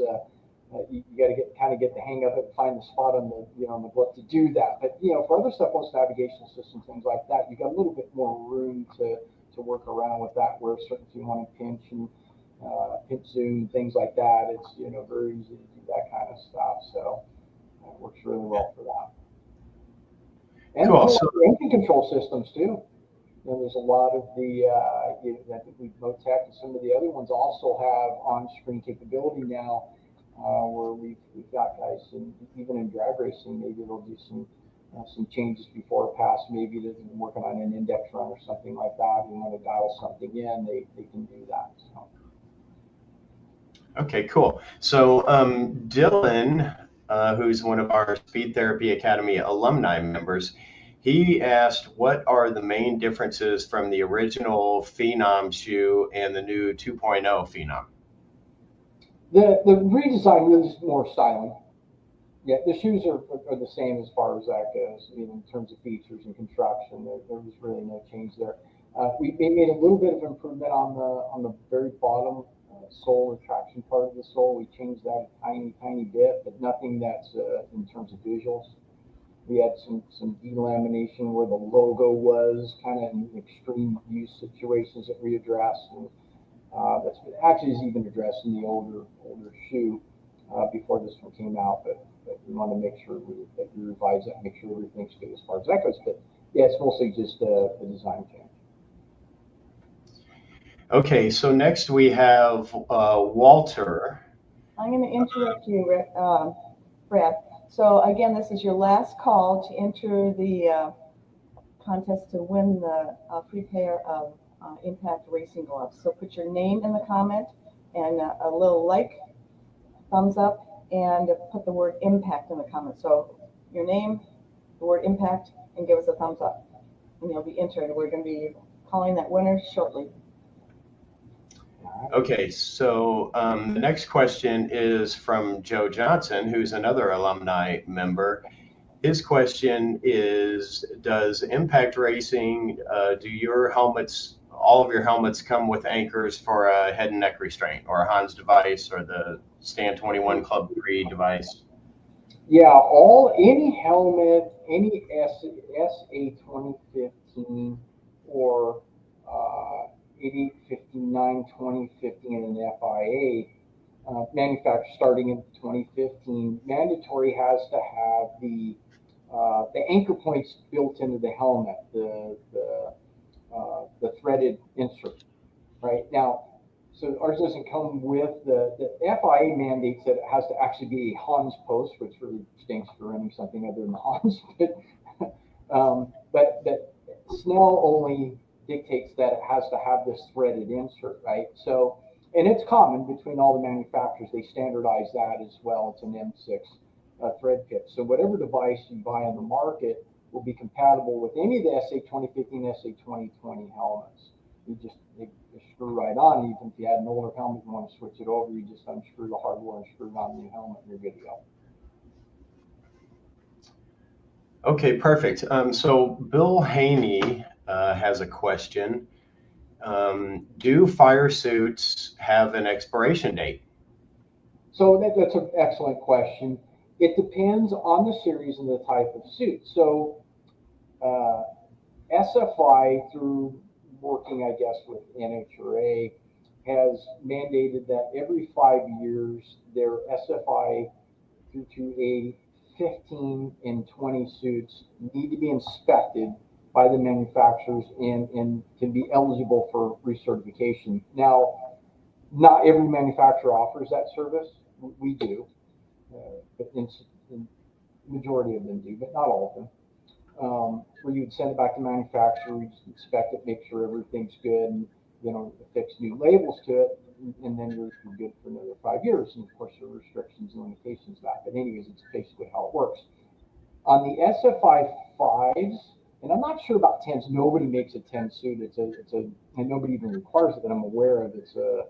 you got to get the hang of it and find the spot on the glove to do that. But for other stuff, most navigation systems, things like that, you got a little bit more room to work around with that. Where certain you want to pinch and pinch zoom, things like that. It's very easy to do that kind of stuff. So it works really well for that. And cool. engine control systems too. There's a lot of the, I think Motec and some of the other ones also have on-screen capability now, where we've got guys, even in drag racing, maybe they'll do some changes before a pass. Maybe they're working on an index run or something like that, and when they dial something in, they can do that. So. Okay, cool. So Dylan, who's one of our Speed Therapy Academy alumni members, he asked, what are the main differences from the original Phenom shoe and the new 2.0 Phenom? The redesign really is more styling. Yeah, the shoes are the same as far as that goes, in terms of features and construction. There was really no change there. We made a little bit of improvement on the very bottom sole retraction part of the sole. We changed that a tiny bit, but nothing that's in terms of visuals. We had some delamination where the logo was kind of in extreme use situations that we addressed. And that's actually is even addressed in the older shoe before this one came out. But we want to make sure that we revise that, make sure everything's good as far as that goes. But yeah, it's mostly just a design change. Okay, so next we have Walter. I'm going to interrupt you, Brad. So again, this is your last call to enter the contest to win the free pair of Impact Racing gloves. So put your name in the comment and a little like, thumbs up, and put the word impact in the comment. So your name, the word impact, and give us a thumbs up. And you'll be entered. We're going to be calling that winner shortly. Okay, so the next question is from Joe Johnson, who's another alumni member. His question is, does Impact Racing, do your helmets, all of your helmets come with anchors for a head and neck restraint, or a Hans device, or the Stand 21 Club 3 device? Yeah, any helmet, any SA 2015 or 8859 2015 and an FIA manufactured starting in 2015, mandatory has to have the anchor points built into the helmet, the threaded insert. Right now, so ours doesn't come with the FIA mandates that it has to actually be a Hans post, which really stinks for running something other than Hans. But Snell only dictates that it has to have this threaded insert, right? So, and it's common between all the manufacturers. They standardize that as well. It's an M6 thread pit. So whatever device you buy on the market will be compatible with any of the SA 2015, SA 2020 helmets. They screw right on. Even if you had an older helmet, you want to switch it over, you just unscrew the hardware and screw it on the new helmet, and you're good to go. Okay, perfect. So Bill Haney has a question. Do fire suits have an expiration date? So that's an excellent question. It depends on the series and the type of suit. So SFI, through working, I guess, with NHRA, has mandated that every 5 years, their SFI through to a 15 and 20 suits need to be inspected by the manufacturers and can be eligible for recertification. Now, not every manufacturer offers that service. We do, but in majority of them do, but not all of them. Where you'd send it back to manufacturer, you just inspect it, make sure everything's good, and affix new labels to it, and then you're good for another 5 years. And of course, there are restrictions and limitations to that. But anyways, it's basically how it works. On the SFI 5s, and I'm not sure about 10s. Nobody makes a 10 suit. And nobody even requires it that I'm aware of. It's a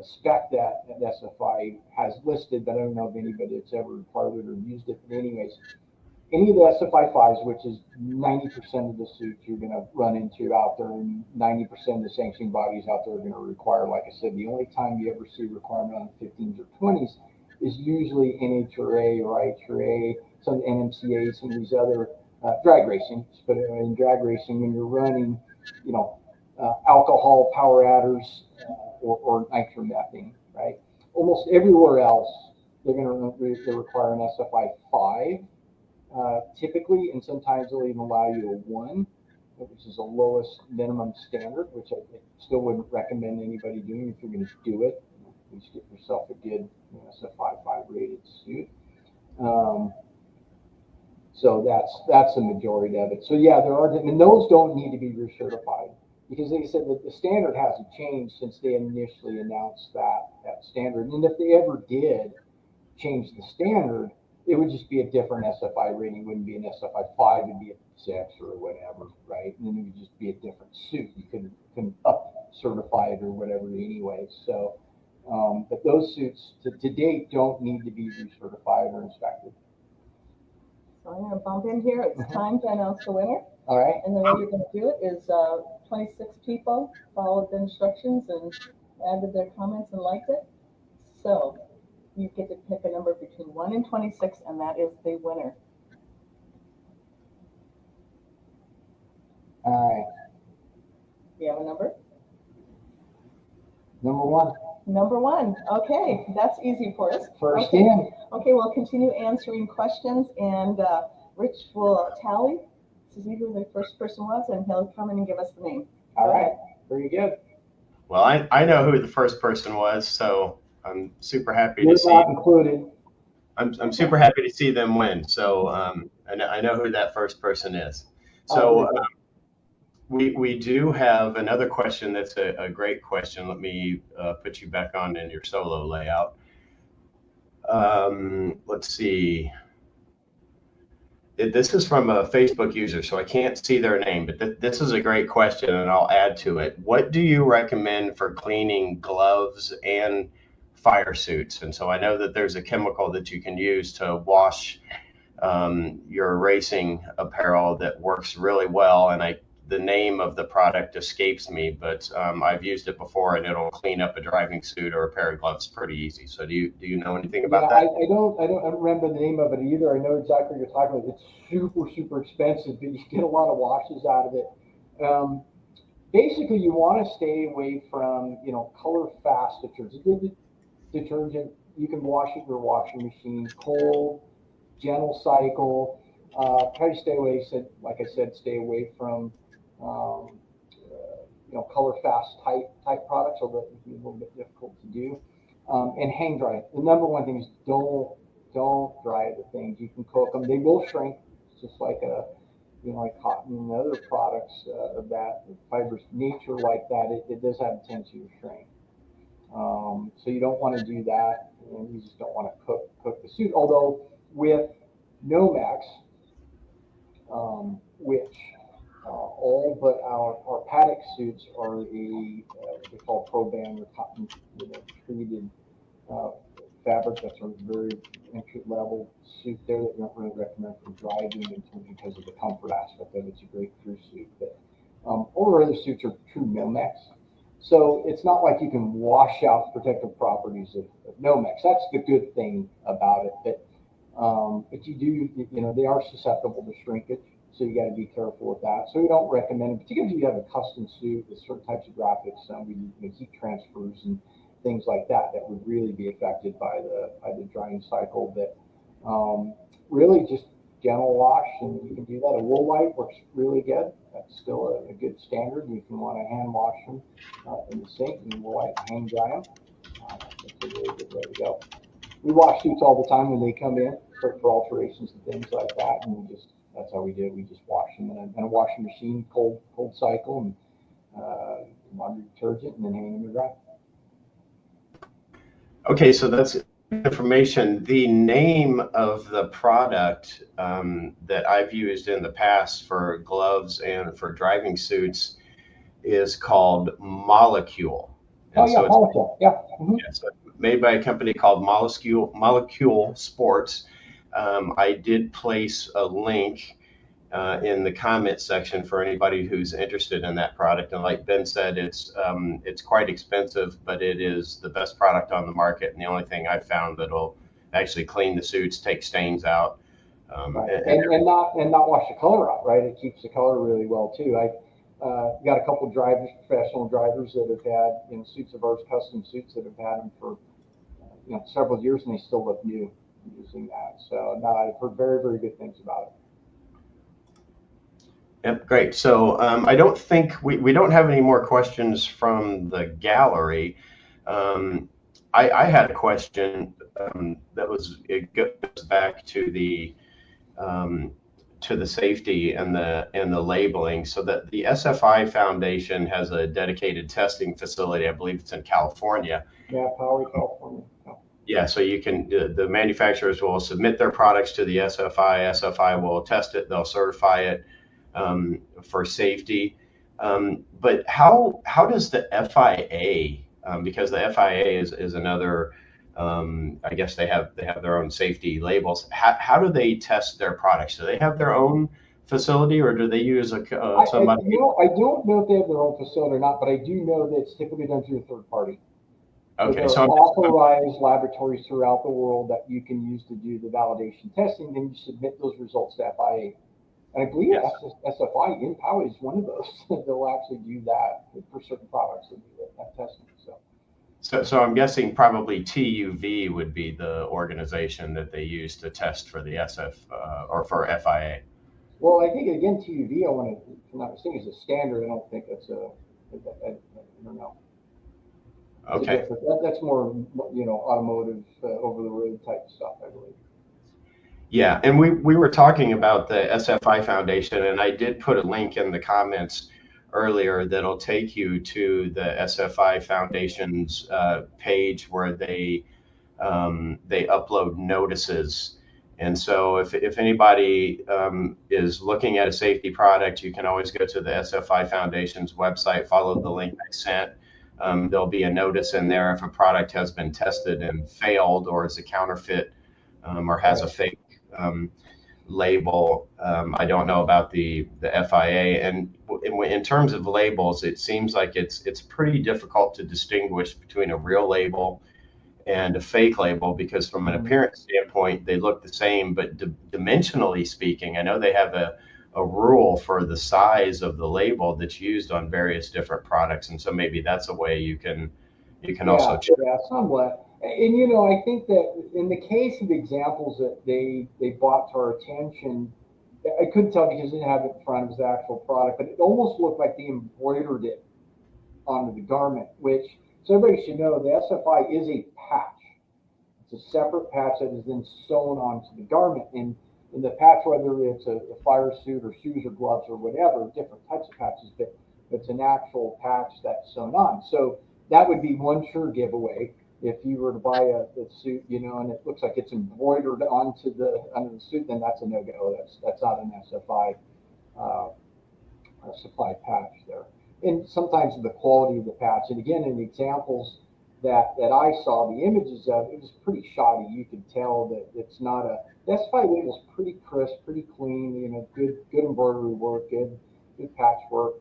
spec that SFI has listed, but I don't know of anybody that's ever required it or used it. But anyways, any of the SFI 5s, which is 90% of the suits you're going to run into out there, and 90% of the sanctioning bodies out there are going to require, like I said, the only time you ever see a requirement on 15s or 20s is usually NHRA or IHRA, some NMCA, some of these other drag racing. But in drag racing, when you're running, alcohol power adders or nitromethane, right? Almost everywhere else, they require an SFI 5. Typically, and sometimes they'll even allow you a 1, which is the lowest minimum standard, which I still wouldn't recommend anybody doing if you're going to do it. At least get yourself a good SFI 5 rated suit. So that's the majority of it. So yeah, there are, and those don't need to be recertified because, like I said, the standard hasn't changed since they initially announced that standard. And if they ever did change the standard, it would just be a different SFI rating. It wouldn't be an SFI 5, it'd be a 6 or whatever, right? And then it would just be a different suit. You couldn't up certify it or whatever anyway. So, but those suits to date don't need to be recertified or inspected. So I'm going to bump in here. It's time to announce the winner. All right. And the way you're going to do it is 26 people followed the instructions and added their comments and liked it. So you get to pick a number between 1 and 26, and that is the winner. All right. Do you have a number? Number one. Number one. Okay, that's easy for us. First Okay. in. Okay, we'll continue answering questions, and Rich will tally to see who the first person was, and he'll come in and give us the name. All Go right. ahead. Very good. Well, I know who the first person was, so I'm super happy You're to see. not included. I'm super happy to see them win. So I know who that first person is. So we do have another question that's a great question. Let me put you back on in your solo layout. Let's see. This is from a Facebook user, so I can't see their name, but this is a great question, and I'll add to it. What do you recommend for cleaning gloves and fire suits? And so I know that there's a chemical that you can use to wash your racing apparel that works really well, and the name of the product escapes me, but I've used it before, and it'll clean up a driving suit or a pair of gloves pretty easy. So do you know anything about that? I don't remember the name of it either. I know exactly what you're talking about. It's super expensive, but you get a lot of washes out of it. Basically, you want to stay away from color fast detergent. Detergent you can wash it in your washing machine, cold, gentle cycle. Try to stay away. Like I said, stay away from color fast type products, although it can be a little bit difficult to do. And hang dry. The number one thing is don't dry the things. You can cook them; they will shrink, just like like cotton and other products of that fibrous nature like that. It does have a tendency to shrink. So you don't want to do that, and you just don't want to cook the suit. Although with Nomex, which all but our paddock suits are what they call Proban or cotton treated fabric. That's a very entry level suit there that we don't really recommend for driving because of the comfort aspect of it. It's a great crew suit, but all our other suits are true Nomex. So it's not like you can wash out the protective properties of Nomex. That's the good thing about it. But you do, they are susceptible to shrinkage. So you got to be careful with that. So we don't recommend it, particularly if you have a custom suit with certain types of graphics, heat transfers and things like that would really be affected by the drying cycle. But really just gentle wash, and you can do that. A wool wipe works really good. That's still a good standard. You can want to hand wash them in the sink, and wool wipe, hang dry them. That's a really good way to go. We wash suits all the time when they come in for alterations and things like that, and that's how we do it. We just wash them in a washing machine, cold cycle, and laundry detergent, and then hang them to dry. Okay, so that's information. The name of the product that I've used in the past for gloves and for driving suits is called Molecule. And so Molecule. Yeah. Mm-hmm. Yeah, so made by a company called Molecule Sports. I did place a link in the comment section for anybody who's interested in that product. And like Ben said, it's quite expensive, but it is the best product on the market. And the only thing I've found that'll actually clean the suits, take stains out, right. and not wash the color out. Right, it keeps the color really well too. I got a couple drivers, professional drivers that have had suits of ours, custom suits that have had them for several years, and they still look new using that. So no, I've heard very, very good things about it. Yep, great. So I don't think we don't have any more questions from the gallery. I had a question it goes back to the safety and the labeling. So that the SFI Foundation has a dedicated testing facility. I believe it's in California. Yeah, Poway, California. Yeah, so you can the manufacturers will submit their products to the SFI. SFI will test it. They'll certify it for safety. But how does the FIA, because the FIA is another, I guess they have their own safety labels. How do they test their products? Do they have their own facility, or do they use somebody? I don't know if they have their own facility or not, but I do know that it's typically done through a third party. Okay, so there are authorized laboratories throughout the world that you can use to do the validation testing. Then you submit those results to FIA. And I believe Yes. SFI in Poway is one of those. They'll actually do that for certain products that do that testing. So I'm guessing probably TUV would be the organization that they use to test for the SF or for FIA. Well, I think again, TUV, if I'm not mistaken, is a standard. I don't think that's I don't know. Okay. That's more, automotive, over the road type stuff, I believe. Yeah, and we were talking about the SFI Foundation, and I did put a link in the comments earlier that'll take you to the SFI Foundation's page where they upload notices. And so if anybody is looking at a safety product, you can always go to the SFI Foundation's website, follow the link I sent. There'll be a notice in there if a product has been tested and failed or is a counterfeit or has a fake label. I don't know about the FIA. And in terms of labels, it seems like it's pretty difficult to distinguish between a real label and a fake label, because from an appearance standpoint, they look the same, but dimensionally speaking, I know they have a rule for the size of the label that's used on various different products. And so maybe that's a way you can also check. Yeah, somewhat. And, I think that in the case of examples that they brought to our attention, I couldn't tell because I didn't have it in front of the actual product, but it almost looked like they embroidered it onto the garment, which, so everybody should know, the SFI is a patch. It's a separate patch that is then sewn onto the garment. And in the patch, whether it's a fire suit or shoes or gloves or whatever, different types of patches, but it's an actual patch that's sewn on. So that would be one sure giveaway. If you were to buy a suit, and it looks like it's embroidered onto the suit, then that's a no-go. That's not an SFI supply patch there. And sometimes the quality of the patch, and again, in the examples that I saw, the images of, it was pretty shoddy. You could tell that it's not the SFI label's pretty crisp, pretty clean, good embroidery work, good patch work.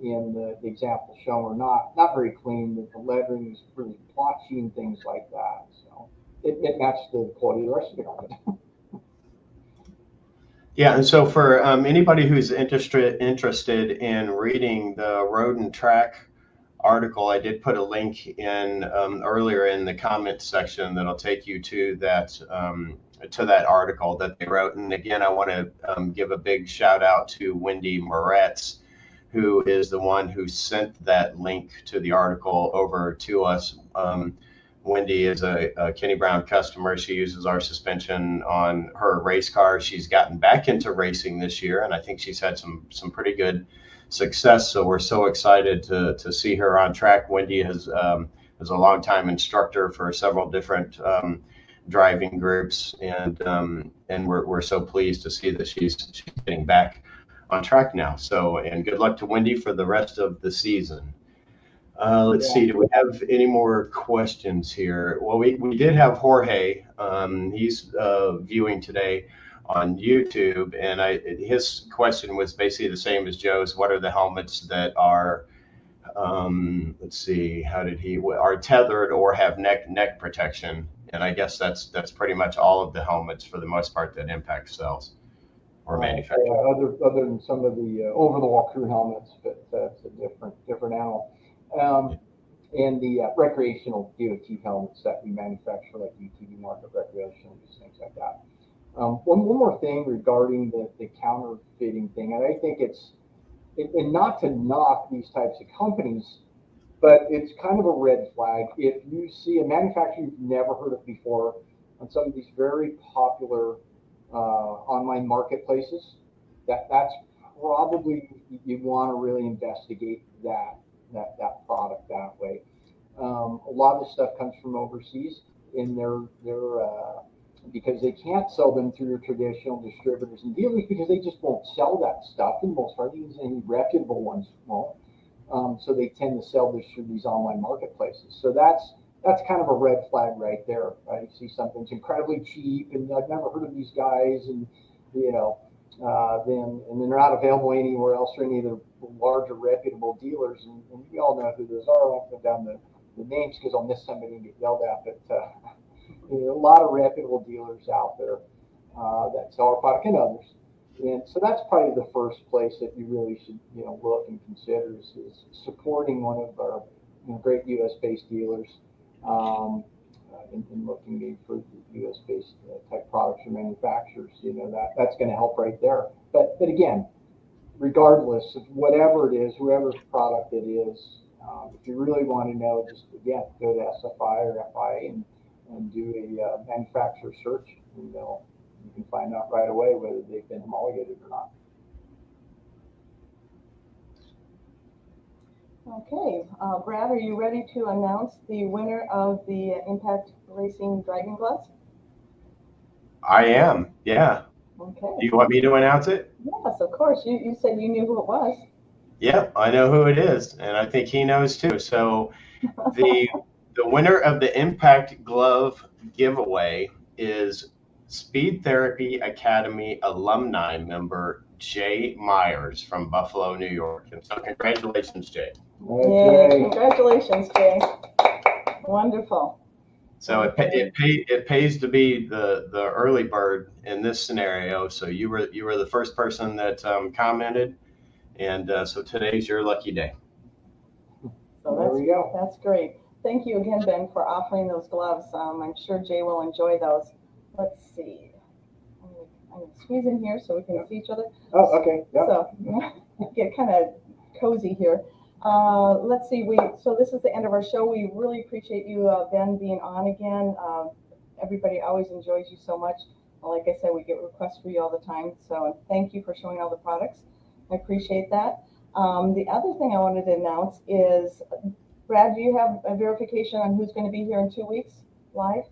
In the example shown, or not very clean. The lettering is really blotchy and things like that. So it matched the quality of the rest of the garment. Yeah, and so for anybody who's interested in reading the Road and Track article, I did put a link in earlier in the comments section that'll take you to that article that they wrote. And again, I want to give a big shout out to Wendy Moretz, who is the one who sent that link to the article over to us. Wendy is a Kenny Brown customer. She uses our suspension on her race car. She's gotten back into racing this year, and I think she's had some pretty good success. So we're so excited to see her on track. Wendy is a longtime instructor for several different driving groups, and we're so pleased to see that she's getting back on track now. So, and good luck to Wendy for the rest of the season. Let's see, do we have any more questions here? Well, we did have Jorge. He's viewing today on YouTube, and his question was basically the same as Joe's. What are the helmets that are, let's see, are tethered or have neck protection? And I guess that's pretty much all of the helmets for the most part that Impact sells or manufacture. Other than some of the over-the-wall crew helmets, but that's a different animal. And the recreational DOT helmets that we manufacture, like UTV market recreational, just things like that. One more thing regarding the counterfeiting thing, and I think and not to knock these types of companies, but it's kind of a red flag. If you see a manufacturer you've never heard of before on some of these very popular online marketplaces, that's probably, you want to really investigate that product that way. A lot of stuff comes from overseas, and they're because they can't sell them through your traditional distributors and dealers, because they just won't sell that stuff, and most hardly any reputable ones won't. So they tend to sell this through these online marketplaces. So that's kind of a red flag right there. I see something's incredibly cheap, and I've never heard of these guys, and then they're not available anywhere else or any of the larger reputable dealers, and we all know who those are. I won't put down the names because I'll miss somebody and get yelled at, but a lot of reputable dealers out there that sell our product, and others And so that's probably the first place that you really should, look and consider is supporting one of our great U.S.-based dealers in looking maybe for U.S.-based type products or manufacturers. That's going to help right there. But again, regardless of whatever it is, whoever's product it is, if you really want to know, just again go to SFI or FI and do a manufacturer search, and you can find out right away whether they've been homologated or not. Okay, Brad, are you ready to announce the winner of the Impact Racing Dragon Gloves? I am, yeah. Okay. Do you want me to announce it? Yes, of course. You said you knew who it was. Yep, I know who it is, and I think he knows too. So the winner of the Impact Glove giveaway is Speed Therapy Academy alumni member Jay Myers from Buffalo, New York. And so congratulations, Jay. Yeah, congratulations, Jay. Wonderful. So it pays to be the early bird in this scenario. So you were the first person that commented, and so today's your lucky day. So there we go. That's great. Thank you again, Ben, for offering those gloves. I'm sure Jay will enjoy those. Let's see. I'm going to squeeze in here so we can see each other. Oh, okay. Yep. So get kind of cozy here. Let's see. So this is the end of our show. We really appreciate you, Ben, being on again. Everybody always enjoys you so much. Like I said, we get requests for you all the time. So thank you for showing all the products. I appreciate that. The other thing I wanted to announce is, Brad, do you have a verification on who's going to be here in 2 weeks live?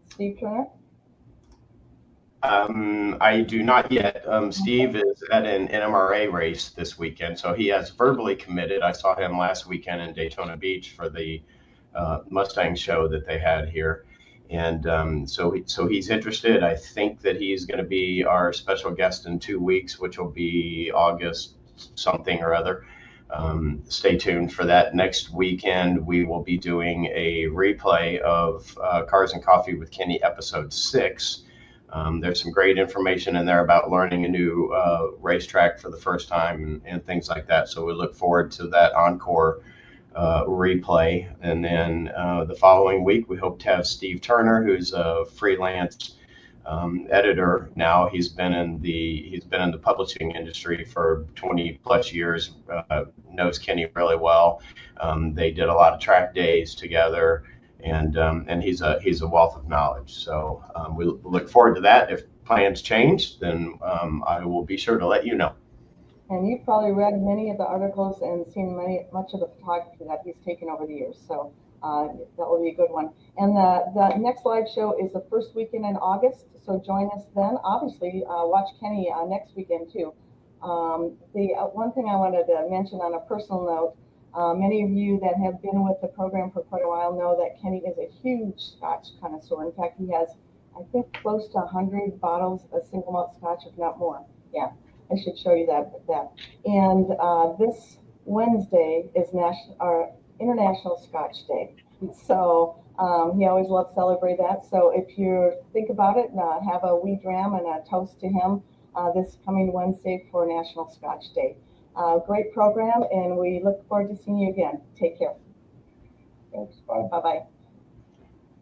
Steve Turner? I do not yet. Steve is at an NMRA race this weekend, so he has verbally committed. I saw him last weekend in Daytona Beach for the Mustang show that they had here. And so he's interested. I think that he's going to be our special guest in 2 weeks, which will be August something or other. Stay tuned for that. Next weekend, we will be doing a replay of Cars and Coffee with Kenny episode 6. There's some great information in there about learning a new racetrack for the first time and things like that. So we look forward to that encore replay. And then the following week, we hope to have Steve Turner, who's a freelance editor now. He's been in the publishing industry for 20 plus years. Knows Kenny really well. They did a lot of track days together. And he's a wealth of knowledge. So we look forward to that. If plans change, then I will be sure to let you know. And you've probably read many of the articles and seen much of the photography that he's taken over the years. So that will be a good one. And the next live show is the first weekend in August. So join us then. Obviously, watch Kenny next weekend too. The one thing I wanted to mention on a personal note, many of you that have been with the program for quite a while know that Kenny is a huge Scotch connoisseur. In fact, he has, I think, close to 100 bottles of single malt Scotch, if not more. Yeah, I should show you that. And this Wednesday is International Scotch Day. So he always loves to celebrate that. So if you think about it, have a wee dram and a toast to him this coming Wednesday for National Scotch Day. Great program, and we look forward to seeing you again. Take care. Thanks. Bye. Bye-bye.